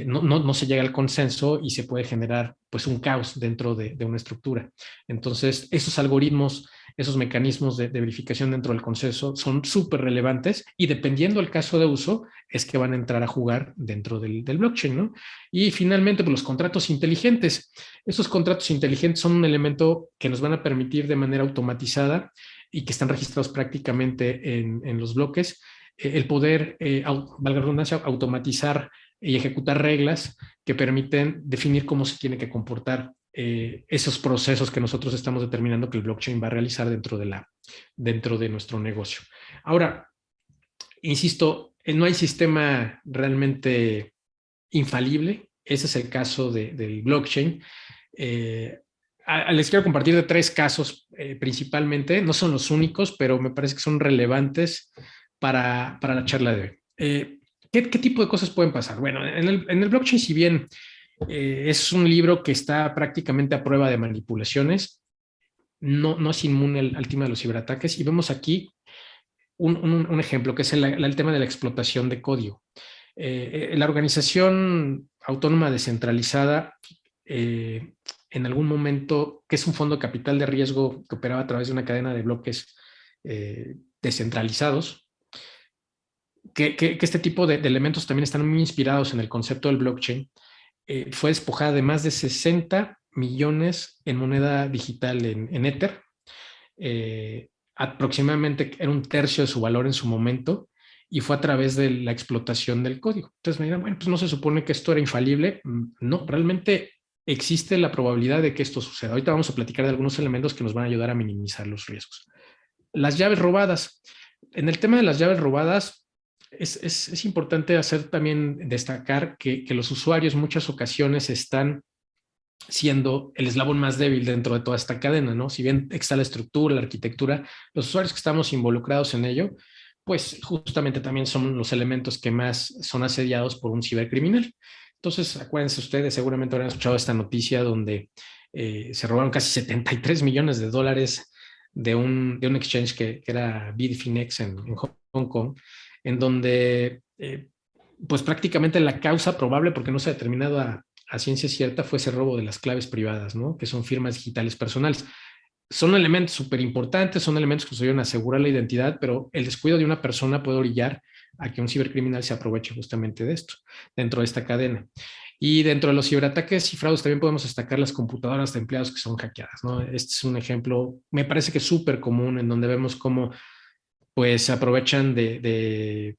no se llega al consenso y se puede generar pues un caos dentro de una estructura. Entonces, esos algoritmos, esos mecanismos de verificación dentro del consenso son súper relevantes y dependiendo del caso de uso es que van a entrar a jugar dentro del blockchain, ¿no? Y finalmente, pues los contratos inteligentes. Estos contratos inteligentes son un elemento que nos van a permitir de manera automatizada y que están registrados prácticamente en los bloques, el poder, valga la redundancia, automatizar y ejecutar reglas que permiten definir cómo se tiene que comportar esos procesos que nosotros estamos determinando que el blockchain va a realizar dentro de nuestro negocio. Ahora, insisto, no hay sistema realmente infalible. Ese es el caso del blockchain. Les quiero compartir de 3 casos principalmente. No son los únicos, pero me parece que son relevantes para la charla de hoy. ¿Qué tipo de cosas pueden pasar? Bueno, en el blockchain, si bien es un libro que está prácticamente a prueba de manipulaciones, no es inmune al tema de los ciberataques. Y vemos aquí un ejemplo, que es el tema de la explotación de código. La organización autónoma descentralizada, en algún momento, que es un fondo de capital de riesgo que operaba a través de una cadena de bloques descentralizados, que este tipo de elementos también están muy inspirados en el concepto del blockchain, fue despojada de más de 60 millones en moneda digital en Ether. Aproximadamente era un tercio de su valor en su momento, y fue a través de la explotación del código. Entonces me dirán, bueno, pues no se supone que esto era infalible. No, realmente existe la probabilidad de que esto suceda. Ahorita vamos a platicar de algunos elementos que nos van a ayudar a minimizar los riesgos. Las llaves robadas. En el tema de las llaves robadas, es importante hacer también destacar que los usuarios en muchas ocasiones están siendo el eslabón más débil dentro de toda esta cadena, ¿no? Si bien está la estructura, la arquitectura, los usuarios que estamos involucrados en ello, pues justamente también son los elementos que más son asediados por un cibercriminal. Entonces, acuérdense ustedes, seguramente habrán escuchado esta noticia donde se robaron casi 73 millones de dólares de un exchange que era Bitfinex en Hong Kong, en donde pues prácticamente la causa probable, porque no se ha determinado a ciencia cierta, fue ese robo de las claves privadas, ¿no? Que son firmas digitales personales. Son elementos súper importantes, son elementos que nos ayudan a asegurar la identidad, pero el descuido de una persona puede orillar a que un cibercriminal se aproveche justamente de esto, dentro de esta cadena. Y dentro de los ciberataques y fraudes también podemos destacar las computadoras de empleados que son hackeadas, ¿no? Este es un ejemplo, me parece que es súper común, en donde vemos cómo pues se aprovechan de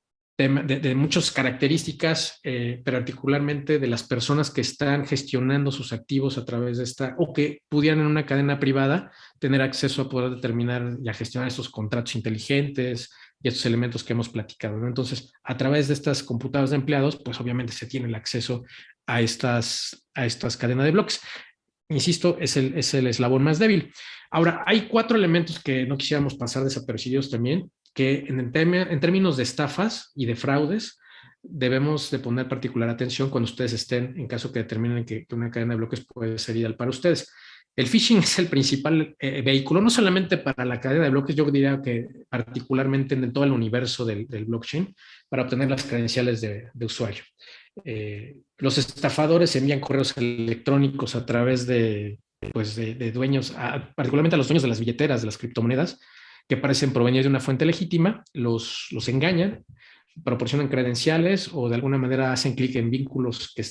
muchas características, pero particularmente de las personas que están gestionando sus activos a través de esta, o que pudieran en una cadena privada tener acceso a poder determinar y a gestionar estos contratos inteligentes y estos elementos que hemos platicado, ¿no? Entonces, a través de estas computadoras de empleados, pues obviamente se tiene el acceso a estas cadenas de bloques. Insisto, es el eslabón más débil. Ahora, hay 4 elementos que no quisiéramos pasar desapercibidos también, que en términos de estafas y de fraudes debemos de poner particular atención cuando ustedes estén, en caso que determinen que una cadena de bloques puede ser ideal para ustedes. El phishing es el principal vehículo, no solamente para la cadena de bloques, yo diría que particularmente en todo el universo del blockchain, para obtener las credenciales de usuario. Los estafadores envían correos electrónicos a través de dueños, particularmente a los dueños de las billeteras, de las criptomonedas, que parecen provenir de una fuente legítima, los engañan, proporcionan credenciales o de alguna manera hacen clic en vínculos que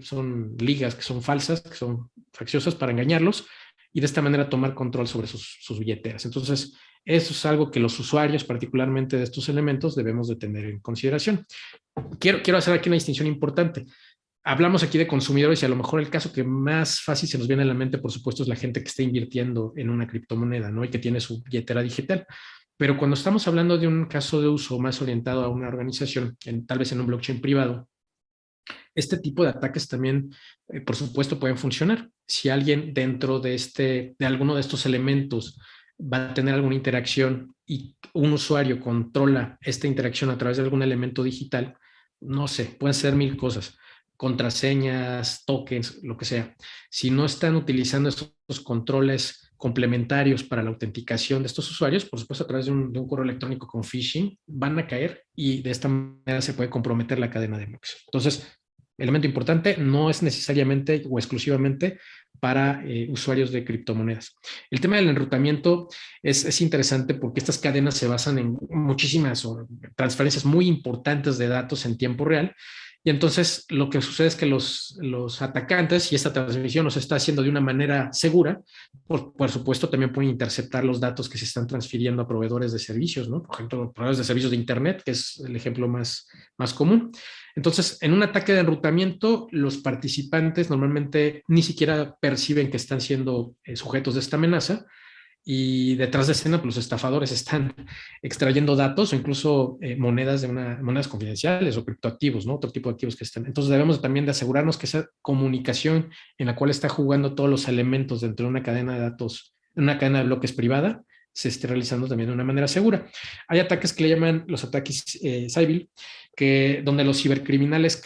son ligas, que son falsas, que son facciosas para engañarlos y de esta manera tomar control sobre sus billeteras. Entonces, eso es algo que los usuarios, particularmente de estos elementos, debemos de tener en consideración. Quiero hacer aquí una distinción importante. Hablamos aquí de consumidores y a lo mejor el caso que más fácil se nos viene a la mente, por supuesto, es la gente que está invirtiendo en una criptomoneda, ¿no? Y que tiene su billetera digital. Pero cuando estamos hablando de un caso de uso más orientado a una organización, tal vez en un blockchain privado, este tipo de ataques también, por supuesto, pueden funcionar. Si alguien dentro de alguno de estos elementos va a tener alguna interacción y un usuario controla esta interacción a través de algún elemento digital, no sé, pueden ser 1000 cosas. Contraseñas, tokens, lo que sea. Si no están utilizando estos controles complementarios para la autenticación de estos usuarios, por supuesto a través de un correo electrónico con phishing, van a caer y de esta manera se puede comprometer la cadena de bloques. Entonces, elemento importante, no es necesariamente o exclusivamente para usuarios de criptomonedas. El tema del enrutamiento es interesante porque estas cadenas se basan en muchísimas transferencias muy importantes de datos en tiempo real. Y entonces lo que sucede es que los atacantes, si esta transmisión nos está haciendo de una manera segura, por supuesto también pueden interceptar los datos que se están transfiriendo a proveedores de servicios, ¿no? Por ejemplo, proveedores de servicios de Internet, que es el ejemplo más común. Entonces, en un ataque de enrutamiento, los participantes normalmente ni siquiera perciben que están siendo sujetos de esta amenaza, y detrás de escena, pues, los estafadores están extrayendo datos o incluso monedas confidenciales o criptoactivos, ¿no? Otro tipo de activos que están. Entonces debemos también de asegurarnos que esa comunicación en la cual está jugando todos los elementos dentro de una cadena de datos, una cadena de bloques privada, se esté realizando también de una manera segura. Hay ataques que le llaman los ataques Sybil, donde los cibercriminales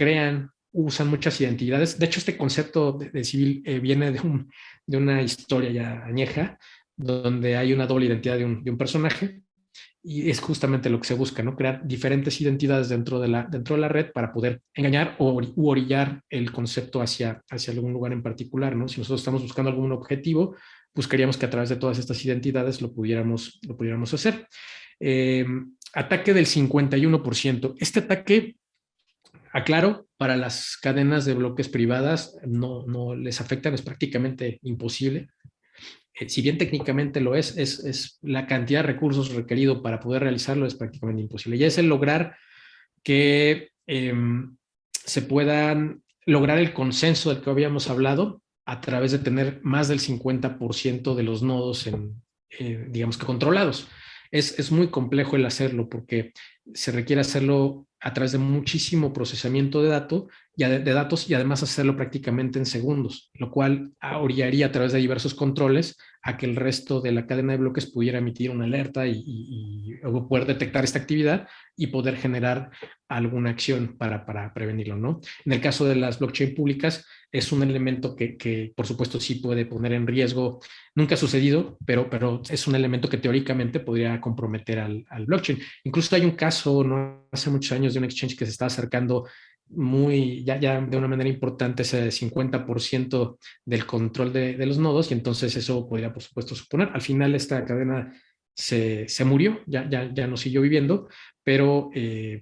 usan muchas identidades. De hecho, este concepto de civil viene de una historia ya añeja, donde hay una doble identidad de un personaje, y es justamente lo que se busca, ¿no? Crear diferentes identidades dentro de la red para poder engañar u orillar el concepto hacia algún lugar en particular, ¿no? Si nosotros estamos buscando algún objetivo, buscaríamos que a través de todas estas identidades lo pudiéramos hacer. Ataque del 51%. Este ataque, aclaro, para las cadenas de bloques privadas no les afectan, es prácticamente imposible. Si bien técnicamente lo es la cantidad de recursos requerido para poder realizarlo es prácticamente imposible. Ya es el lograr que se puedan lograr el consenso del que habíamos hablado a través de tener más del 50% de los nodos digamos que controlados. Es muy complejo el hacerlo porque se requiere hacerlo a través de muchísimo procesamiento de datos y además hacerlo prácticamente en segundos, lo cual orillaría a través de diversos controles a que el resto de la cadena de bloques pudiera emitir una alerta y poder detectar esta actividad y poder generar alguna acción para prevenirlo, ¿no? En el caso de las blockchain públicas, es un elemento que por supuesto sí puede poner en riesgo. Nunca ha sucedido, pero es un elemento que teóricamente podría comprometer al blockchain. Incluso hay un caso, no hace muchos años, de un exchange que se está acercando ya de una manera importante ese 50% del control de los nodos, y entonces eso podría, por supuesto, suponer. Al final esta cadena se murió, ya no siguió viviendo, pero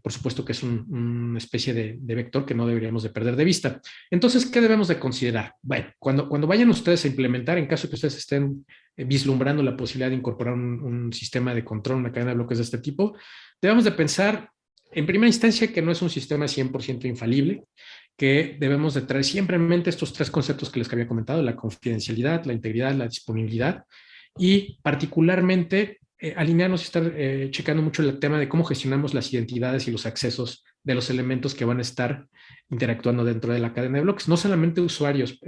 por supuesto que es una especie de vector que no deberíamos de perder de vista. Entonces, ¿qué debemos de considerar? Bueno, cuando vayan ustedes a implementar, en caso de que ustedes estén vislumbrando la posibilidad de incorporar un sistema de control, una cadena de bloques de este tipo, debemos de pensar en primera instancia que no es un sistema 100% infalible, que debemos de traer siempre en mente estos tres conceptos que les había comentado: la confidencialidad, la integridad, la disponibilidad, y particularmente alinearnos y estar checando mucho el tema de cómo gestionamos las identidades y los accesos de los elementos que van a estar interactuando dentro de la cadena de bloques. No solamente usuarios,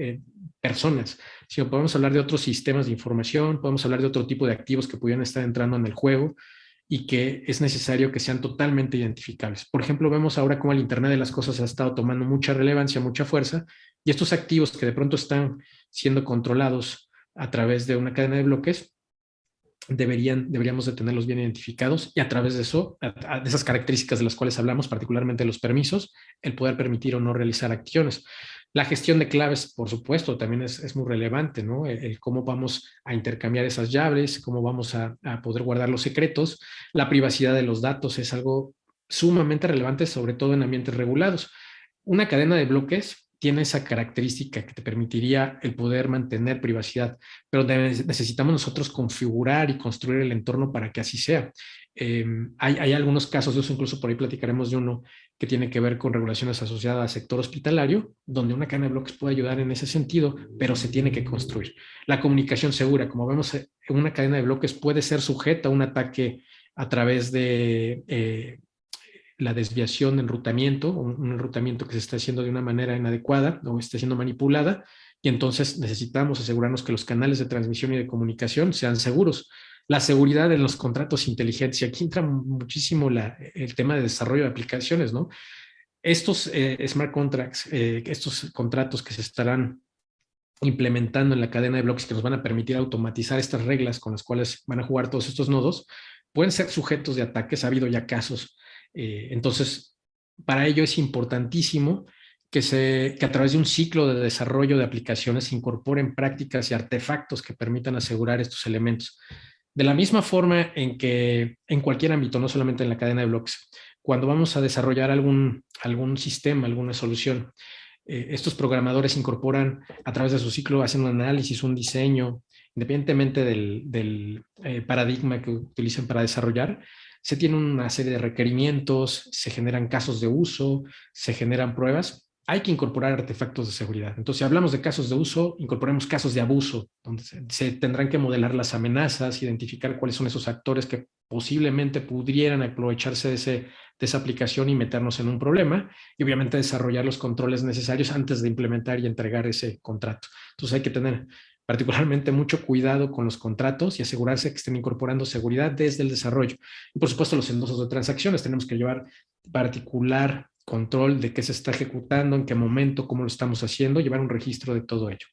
personas, sino podemos hablar de otros sistemas de información, podemos hablar de otro tipo de activos que pudieran estar entrando en el juego y que es necesario que sean totalmente identificables. Por ejemplo, vemos ahora cómo el Internet de las cosas ha estado tomando mucha relevancia, mucha fuerza, y estos activos que de pronto están siendo controlados a través de una cadena de bloques, deberíamos de tenerlos bien identificados, y a través de eso, de esas características de las cuales hablamos, particularmente los permisos, el poder permitir o no realizar acciones. La gestión de claves, por supuesto, también es muy relevante, ¿no? El cómo vamos a intercambiar esas llaves, cómo vamos a poder guardar los secretos. La privacidad de los datos es algo sumamente relevante, sobre todo en ambientes regulados. Una cadena de bloques tiene esa característica que te permitiría el poder mantener privacidad, pero necesitamos nosotros configurar y construir el entorno para que así sea. Hay algunos casos de eso, incluso por ahí platicaremos de uno que tiene que ver con regulaciones asociadas al sector hospitalario, donde una cadena de bloques puede ayudar en ese sentido, pero se tiene que construir. La comunicación segura, como vemos, una cadena de bloques puede ser sujeta a un ataque a través de la desviación de enrutamiento, un enrutamiento que se está haciendo de una manera inadecuada o está siendo manipulada, y entonces necesitamos asegurarnos que los canales de transmisión y de comunicación sean seguros. La seguridad en los contratos inteligentes, y aquí entra muchísimo el tema de desarrollo de aplicaciones, ¿no? Estos smart contracts, estos contratos que se estarán implementando en la cadena de bloques, que nos van a permitir automatizar estas reglas con las cuales van a jugar todos estos nodos, pueden ser sujetos de ataques. Ha habido ya casos. Entonces, para ello es importantísimo que a través de un ciclo de desarrollo de aplicaciones se incorporen prácticas y artefactos que permitan asegurar estos elementos. De la misma forma en que en cualquier ámbito, no solamente en la cadena de bloques, cuando vamos a desarrollar algún sistema, alguna solución, estos programadores incorporan a través de su ciclo, hacen un análisis, un diseño, independientemente del paradigma que utilicen para desarrollar, se tiene una serie de requerimientos, se generan casos de uso, se generan pruebas. Hay que incorporar artefactos de seguridad. Entonces, si hablamos de casos de uso, incorporemos casos de abuso, donde se tendrán que modelar las amenazas, identificar cuáles son esos actores que posiblemente pudieran aprovecharse de esa aplicación y meternos en un problema, y obviamente desarrollar los controles necesarios antes de implementar y entregar ese contrato. Entonces hay que tener particularmente mucho cuidado con los contratos y asegurarse que estén incorporando seguridad desde el desarrollo. Y por supuesto los endosos de transacciones, tenemos que llevar particular control de qué se está ejecutando, en qué momento, cómo lo estamos haciendo, llevar un registro de todo ello.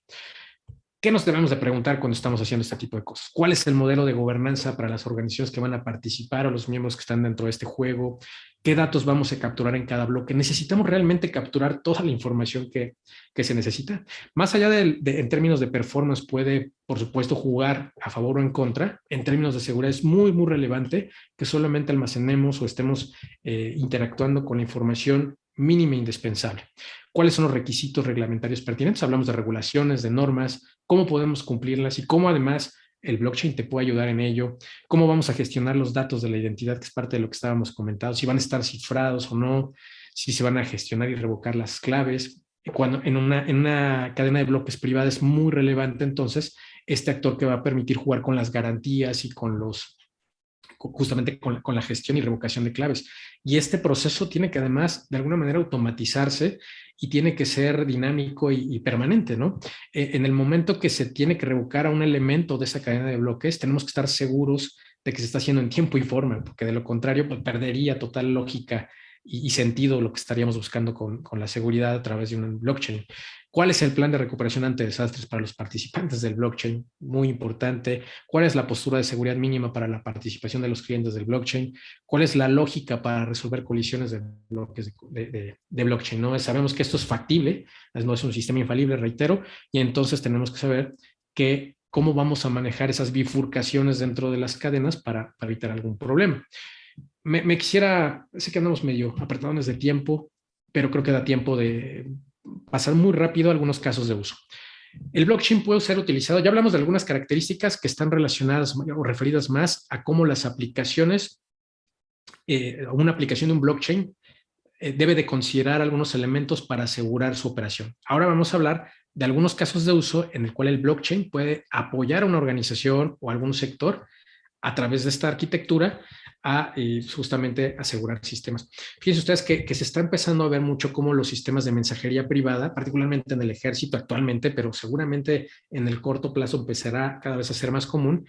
¿Qué nos debemos de preguntar cuando estamos haciendo este tipo de cosas? ¿Cuál es el modelo de gobernanza para las organizaciones que van a participar o los miembros que están dentro de este juego? ¿Qué datos vamos a capturar en cada bloque? ¿Necesitamos realmente capturar toda la información que se necesita? Más allá en términos de performance, puede, por supuesto, jugar a favor o en contra. En términos de seguridad es muy, muy relevante que solamente almacenemos o estemos interactuando con la información mínima e indispensable. ¿Cuáles son los requisitos reglamentarios pertinentes? Hablamos de regulaciones, de normas, cómo podemos cumplirlas y cómo además el blockchain te puede ayudar en ello, cómo vamos a gestionar los datos de la identidad, que es parte de lo que estábamos comentando, si van a estar cifrados o no, si se van a gestionar y revocar las claves. Cuando en una cadena de bloques privada es muy relevante entonces este actor que va a permitir jugar con las garantías y con los justamente con la gestión y revocación de claves. Y este proceso tiene que además de alguna manera automatizarse y tiene que ser dinámico y permanente, ¿no? En el momento que se tiene que revocar a un elemento de esa cadena de bloques, tenemos que estar seguros de que se está haciendo en tiempo y forma, porque de lo contrario pues, perdería total lógica y sentido lo que estaríamos buscando con la seguridad a través de un blockchain. ¿Cuál es el plan de recuperación ante desastres para los participantes del blockchain? Muy importante. ¿Cuál es la postura de seguridad mínima para la participación de los clientes del blockchain? ¿Cuál es la lógica para resolver colisiones de bloques de blockchain? ¿No? Sabemos que esto es factible, no es un sistema infalible, reitero, y entonces tenemos que saber cómo vamos a manejar esas bifurcaciones dentro de las cadenas para evitar algún problema. Me quisiera, sé que andamos medio apretados de tiempo, pero creo que da tiempo de pasar muy rápido algunos casos de uso. El blockchain puede ser utilizado, ya hablamos de algunas características que están relacionadas o referidas más a cómo las aplicaciones, una aplicación de un blockchain debe de considerar algunos elementos para asegurar su operación. Ahora vamos a hablar de algunos casos de uso en el cual el blockchain puede apoyar a una organización o algún sector a través de esta arquitectura a justamente asegurar sistemas. Fíjense ustedes que se está empezando a ver mucho cómo los sistemas de mensajería privada, particularmente en el ejército actualmente, pero seguramente en el corto plazo empezará cada vez a ser más común,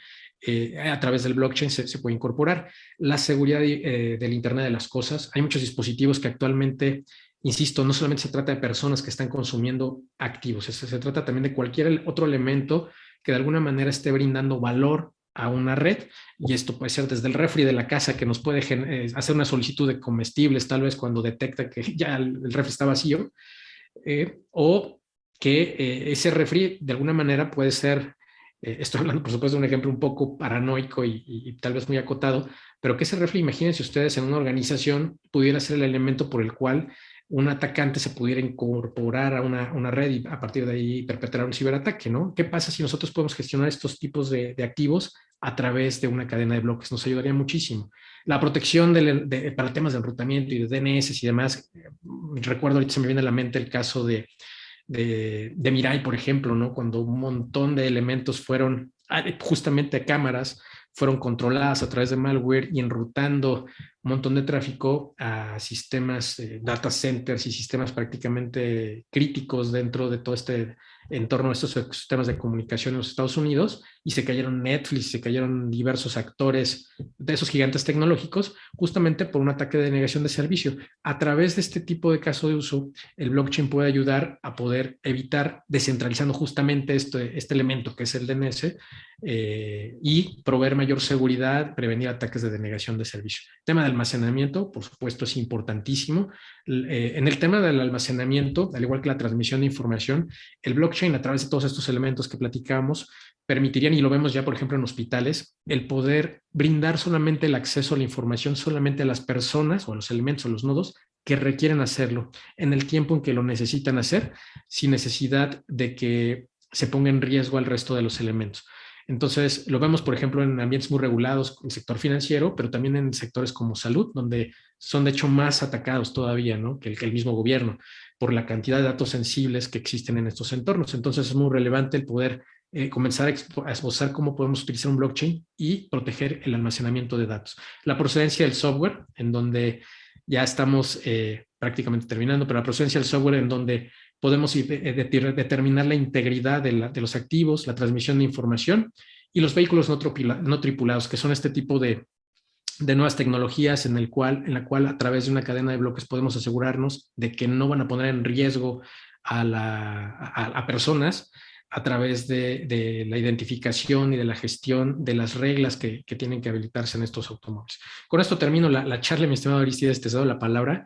a través del blockchain se puede incorporar. La seguridad del Internet de las cosas. Hay muchos dispositivos que actualmente, insisto, no solamente se trata de personas que están consumiendo activos, se trata también de cualquier otro elemento que de alguna manera esté brindando valor a una red, y esto puede ser desde el refri de la casa que nos puede hacer una solicitud de comestibles tal vez cuando detecta que ya el refri está vacío, o que ese refri de alguna manera puede ser, estoy hablando por supuesto de un ejemplo un poco paranoico y tal vez muy acotado, pero que ese refri, imagínense ustedes, en una organización pudiera ser el elemento por el cual un atacante se pudiera incorporar a una red y a partir de ahí perpetrar un ciberataque, ¿no? ¿Qué pasa si nosotros podemos gestionar estos tipos de activos a través de una cadena de bloques? Nos ayudaría muchísimo. La protección para temas de enrutamiento y de DNS y demás. Recuerdo, ahorita se me viene a la mente el caso de Mirai, por ejemplo, ¿no? Cuando un montón de elementos fueron justamente cámaras, fueron controladas a través de malware y enrutando un montón de tráfico a sistemas, data centers y sistemas prácticamente críticos dentro de todo este en torno a estos ecosistemas de comunicación en los Estados Unidos, y se cayeron Netflix, se cayeron diversos actores de esos gigantes tecnológicos, justamente por un ataque de denegación de servicio. A través de este tipo de caso de uso, el blockchain puede ayudar a poder evitar, descentralizando justamente este elemento que es el DNS, y proveer mayor seguridad, prevenir ataques de denegación de servicio. El tema de almacenamiento, por supuesto, es importantísimo. En el tema del almacenamiento, al igual que la transmisión de información, el blockchain, a través de todos estos elementos que platicamos, permitirían, y lo vemos ya, por ejemplo, en hospitales, el poder brindar solamente el acceso a la información solamente a las personas o a los elementos o los nodos que requieren hacerlo en el tiempo en que lo necesitan hacer, sin necesidad de que se ponga en riesgo al resto de los elementos. Entonces, lo vemos, por ejemplo, en ambientes muy regulados, en el sector financiero, pero también en sectores como salud, donde son de hecho más atacados todavía, ¿no?, que el mismo gobierno, por la cantidad de datos sensibles que existen en estos entornos. Entonces, es muy relevante el poder comenzar a esbozar cómo podemos utilizar un blockchain y proteger el almacenamiento de datos. La procedencia del software, en donde ya estamos prácticamente terminando, pero la procedencia del software en donde podemos determinar la integridad de los activos, la transmisión de información, y los vehículos no tripulados, que son este tipo de nuevas tecnologías en la cual a través de una cadena de bloques podemos asegurarnos de que no van a poner en riesgo a personas a través de la identificación y de la gestión de las reglas que tienen que habilitarse en estos automóviles. Con esto termino la charla, mi estimado Aristides, te cedo la palabra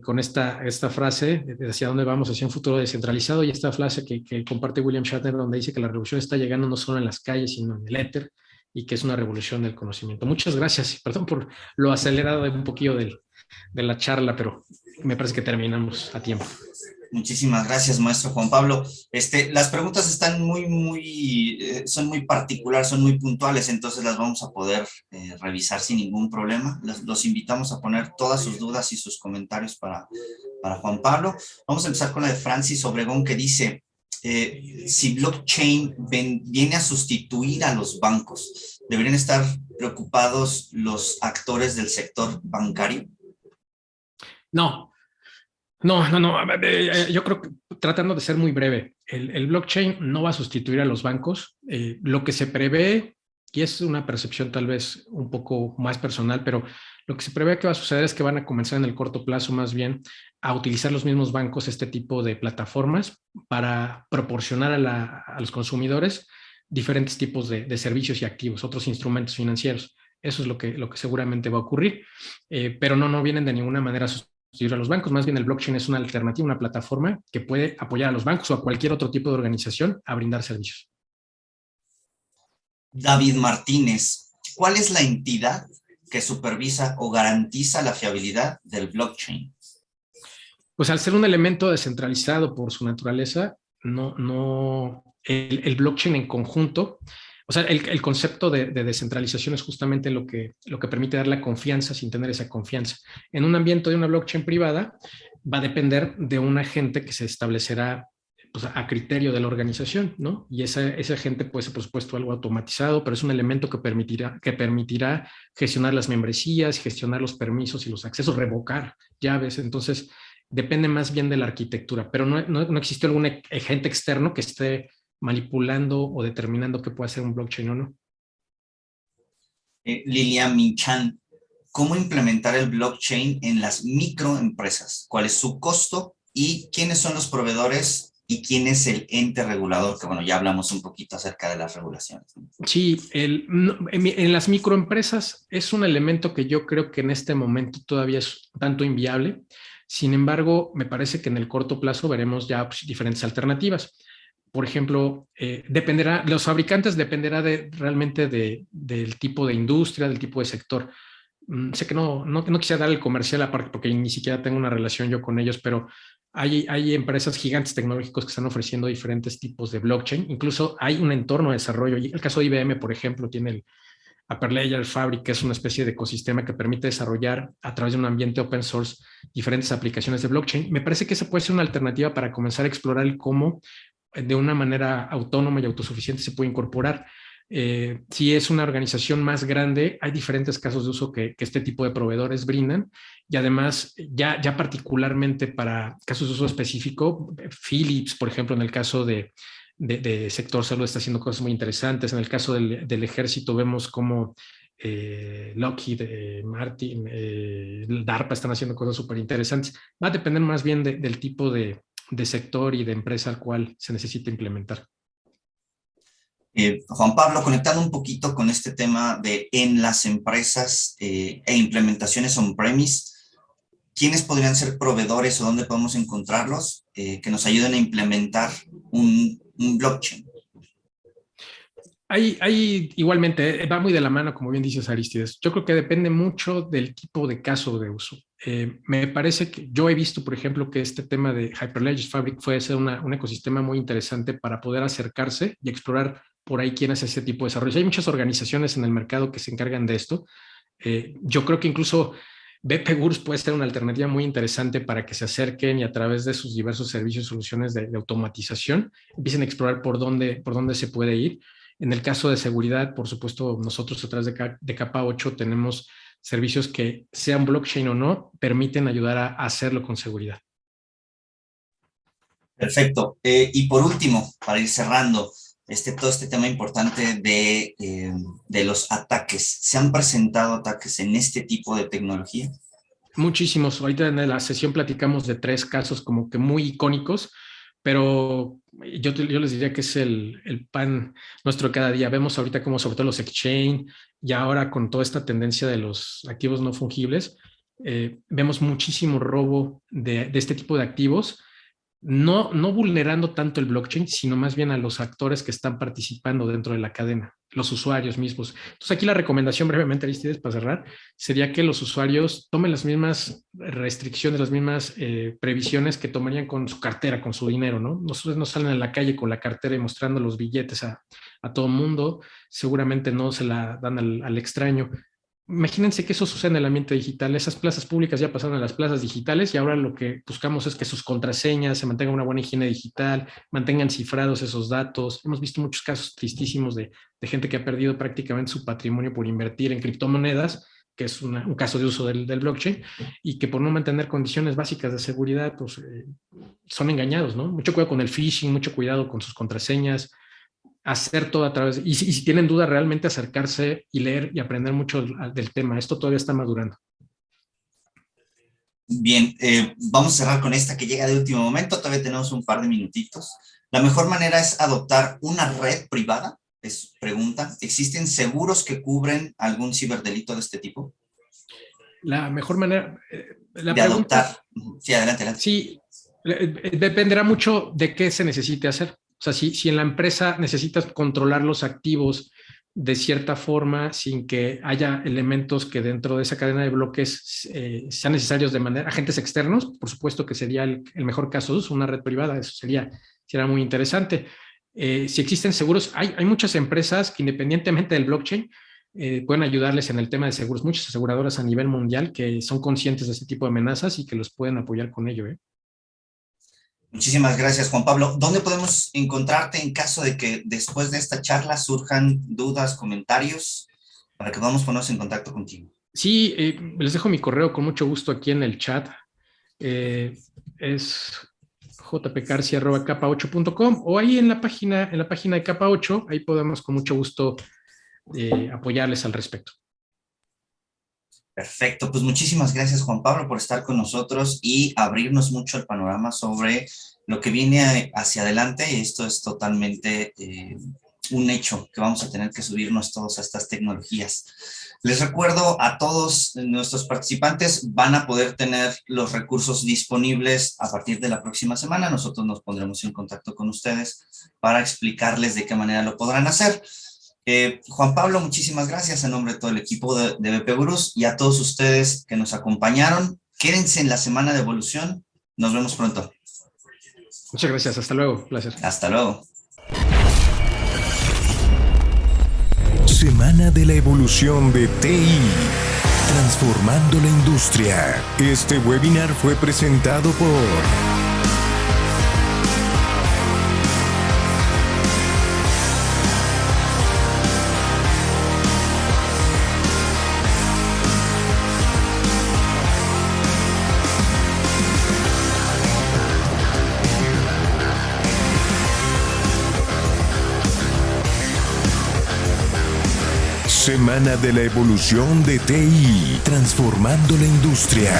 con esta frase de hacia dónde vamos, hacia un futuro descentralizado, y esta frase que comparte William Shatner, donde dice que la revolución está llegando no solo en las calles, sino en el éter, y que es una revolución del conocimiento. Muchas gracias, y perdón por lo acelerado de un poquillo de la charla, pero me parece que terminamos a tiempo. Muchísimas gracias, maestro Juan Pablo. Las preguntas están son muy particulares, son muy puntuales, entonces las vamos a poder revisar sin ningún problema. Los invitamos a poner todas sus dudas y sus comentarios para Juan Pablo. Vamos a empezar con la de Francis Obregón, que dice, si blockchain viene a sustituir a los bancos, ¿deberían estar preocupados los actores del sector bancario? No. Yo creo que, tratando de ser muy breve, el blockchain no va a sustituir a los bancos. Lo que se prevé, y es una percepción tal vez un poco más personal, pero lo que se prevé que va a suceder es que van a comenzar en el corto plazo más bien a utilizar los mismos bancos este tipo de plataformas para proporcionar a los consumidores diferentes tipos de servicios y activos, otros instrumentos financieros. Eso es lo que seguramente va a ocurrir, pero no vienen de ninguna manera a sustituir a los bancos. Más bien, el blockchain es una alternativa, una plataforma que puede apoyar a los bancos o a cualquier otro tipo de organización a brindar servicios. David Martínez, ¿cuál es la entidad que supervisa o garantiza la fiabilidad del blockchain? Pues al ser un elemento descentralizado por su naturaleza, el blockchain en conjunto, o sea, el concepto de descentralización es justamente lo que permite dar la confianza sin tener esa confianza. En un ambiente de una blockchain privada va a depender de un agente que se establecerá, pues, a criterio de la organización, ¿no? Y ese agente puede ser, por supuesto, algo automatizado, pero es un elemento que permitirá gestionar las membresías, gestionar los permisos y los accesos, revocar llaves. Entonces, depende más bien de la arquitectura, pero no existe algún agente externo que esté manipulando o determinando qué puede ser un blockchain o no. Lilian Minchan, ¿cómo implementar el blockchain en las microempresas? ¿Cuál es su costo? ¿Y quiénes son los proveedores? ¿Y quién es el ente regulador? Que bueno, ya hablamos un poquito acerca de las regulaciones. Sí, en las microempresas es un elemento que yo creo que en este momento todavía es tanto inviable. Sin embargo, me parece que en el corto plazo veremos ya diferentes alternativas. Por ejemplo, los fabricantes dependerá realmente del tipo de industria, del tipo de sector. Sé que no quisiera dar el comercial aparte porque ni siquiera tengo una relación yo con ellos, pero hay empresas gigantes tecnológicos que están ofreciendo diferentes tipos de blockchain. Incluso hay un entorno de desarrollo. El caso de IBM, por ejemplo, tiene el Hyperledger Fabric, que es una especie de ecosistema que permite desarrollar a través de un ambiente open source diferentes aplicaciones de blockchain. Me parece que esa puede ser una alternativa para comenzar a explorar el cómo de una manera autónoma y autosuficiente se puede incorporar. Si es una organización más grande, hay diferentes casos de uso que este tipo de proveedores brindan, y además ya particularmente para casos de uso específico, Philips, por ejemplo, en el caso de sector salud está haciendo cosas muy interesantes. En el caso del ejército vemos cómo Lockheed Martin, DARPA están haciendo cosas súper interesantes. Va a depender más bien del tipo de sector y de empresa al cual se necesita implementar. Juan Pablo, conectando un poquito con este tema de en las empresas e implementaciones on-premise, ¿quiénes podrían ser proveedores o dónde podemos encontrarlos que nos ayuden a implementar un blockchain? Igualmente, va muy de la mano, como bien dices, Aristides. Yo creo que depende mucho del tipo de caso de uso. Me parece que yo he visto, por ejemplo, que este tema de Hyperledger Fabric puede ser un ecosistema muy interesante para poder acercarse y explorar por ahí quién es ese tipo de desarrollo. Hay muchas organizaciones en el mercado que se encargan de esto. Yo creo que incluso BP Gurus puede ser una alternativa muy interesante para que se acerquen y a través de sus diversos servicios y soluciones de automatización empiecen a explorar por dónde se puede ir. En el caso de seguridad, por supuesto, nosotros a través de Capa 8 tenemos servicios que, sean blockchain o no, permiten ayudar a hacerlo con seguridad. Perfecto. Y por último, para ir cerrando, todo este tema importante de los ataques. ¿Se han presentado ataques en este tipo de tecnología? Muchísimos. Ahorita en la sesión platicamos de 3 casos como que muy icónicos, pero yo les diría que es el pan nuestro de cada día. Vemos ahorita como sobre todo los exchange y ahora con toda esta tendencia de los activos no fungibles, vemos muchísimo robo de este tipo de activos, no vulnerando tanto el blockchain, sino más bien a los actores que están participando dentro de la cadena, los usuarios mismos. Entonces aquí la recomendación brevemente, Aristides, para cerrar, sería que los usuarios tomen las mismas restricciones, las mismas previsiones que tomarían con su cartera, con su dinero, ¿no? Nosotros no salen a la calle con la cartera y mostrando los billetes a todo mundo, seguramente no se la dan al extraño. Imagínense que eso sucede en el ambiente digital. Esas plazas públicas ya pasaron a las plazas digitales y ahora lo que buscamos es que sus contraseñas se mantengan una buena higiene digital, mantengan cifrados esos datos. Hemos visto muchos casos tristísimos de gente que ha perdido prácticamente su patrimonio por invertir en criptomonedas, que es un caso de uso del blockchain, y que por no mantener condiciones básicas de seguridad, pues son engañados, ¿no? Mucho cuidado con el phishing, mucho cuidado con sus contraseñas, hacer todo a través, y si tienen duda, realmente acercarse y leer y aprender mucho del tema. Esto todavía está madurando. Bien, vamos a cerrar con esta que llega de último momento. Todavía tenemos un par de minutitos. La mejor manera es adoptar una red privada. Es pregunta. ¿Existen seguros que cubren algún ciberdelito de este tipo? La mejor manera de adoptar. Sí, adelante. Sí, dependerá mucho de qué se necesite hacer. O sea, si en la empresa necesitas controlar los activos de cierta forma sin que haya elementos que dentro de esa cadena de bloques sean necesarios de manera agentes externos, por supuesto que sería el mejor caso de uso, una red privada. Eso sería muy interesante. Si existen seguros, hay muchas empresas que independientemente del blockchain pueden ayudarles en el tema de seguros, muchas aseguradoras a nivel mundial que son conscientes de este tipo de amenazas y que los pueden apoyar con ello. Muchísimas gracias, Juan Pablo. ¿Dónde podemos encontrarte en caso de que después de esta charla surjan dudas, comentarios, para que podamos ponernos en contacto contigo? Sí, les dejo mi correo con mucho gusto aquí en el chat. Es jpcarcia@capa8.com o ahí en la página de Capa 8, ahí podemos con mucho gusto apoyarles al respecto. Perfecto, pues muchísimas gracias, Juan Pablo, por estar con nosotros y abrirnos mucho el panorama sobre lo que viene hacia adelante. Y esto es totalmente un hecho, que vamos a tener que subirnos todos a estas tecnologías. Les recuerdo a todos nuestros participantes, van a poder tener los recursos disponibles a partir de la próxima semana. Nosotros nos pondremos en contacto con ustedes para explicarles de qué manera lo podrán hacer. Juan Pablo, muchísimas gracias en nombre de todo el equipo de BP Gurus y a todos ustedes que nos acompañaron. Quédense en la semana de evolución. Nos vemos pronto. Muchas gracias. Hasta luego. Placer. Hasta luego. Semana de la evolución de TI. Transformando la industria. Este webinar fue presentado por semana de la evolución de TI, transformando la industria.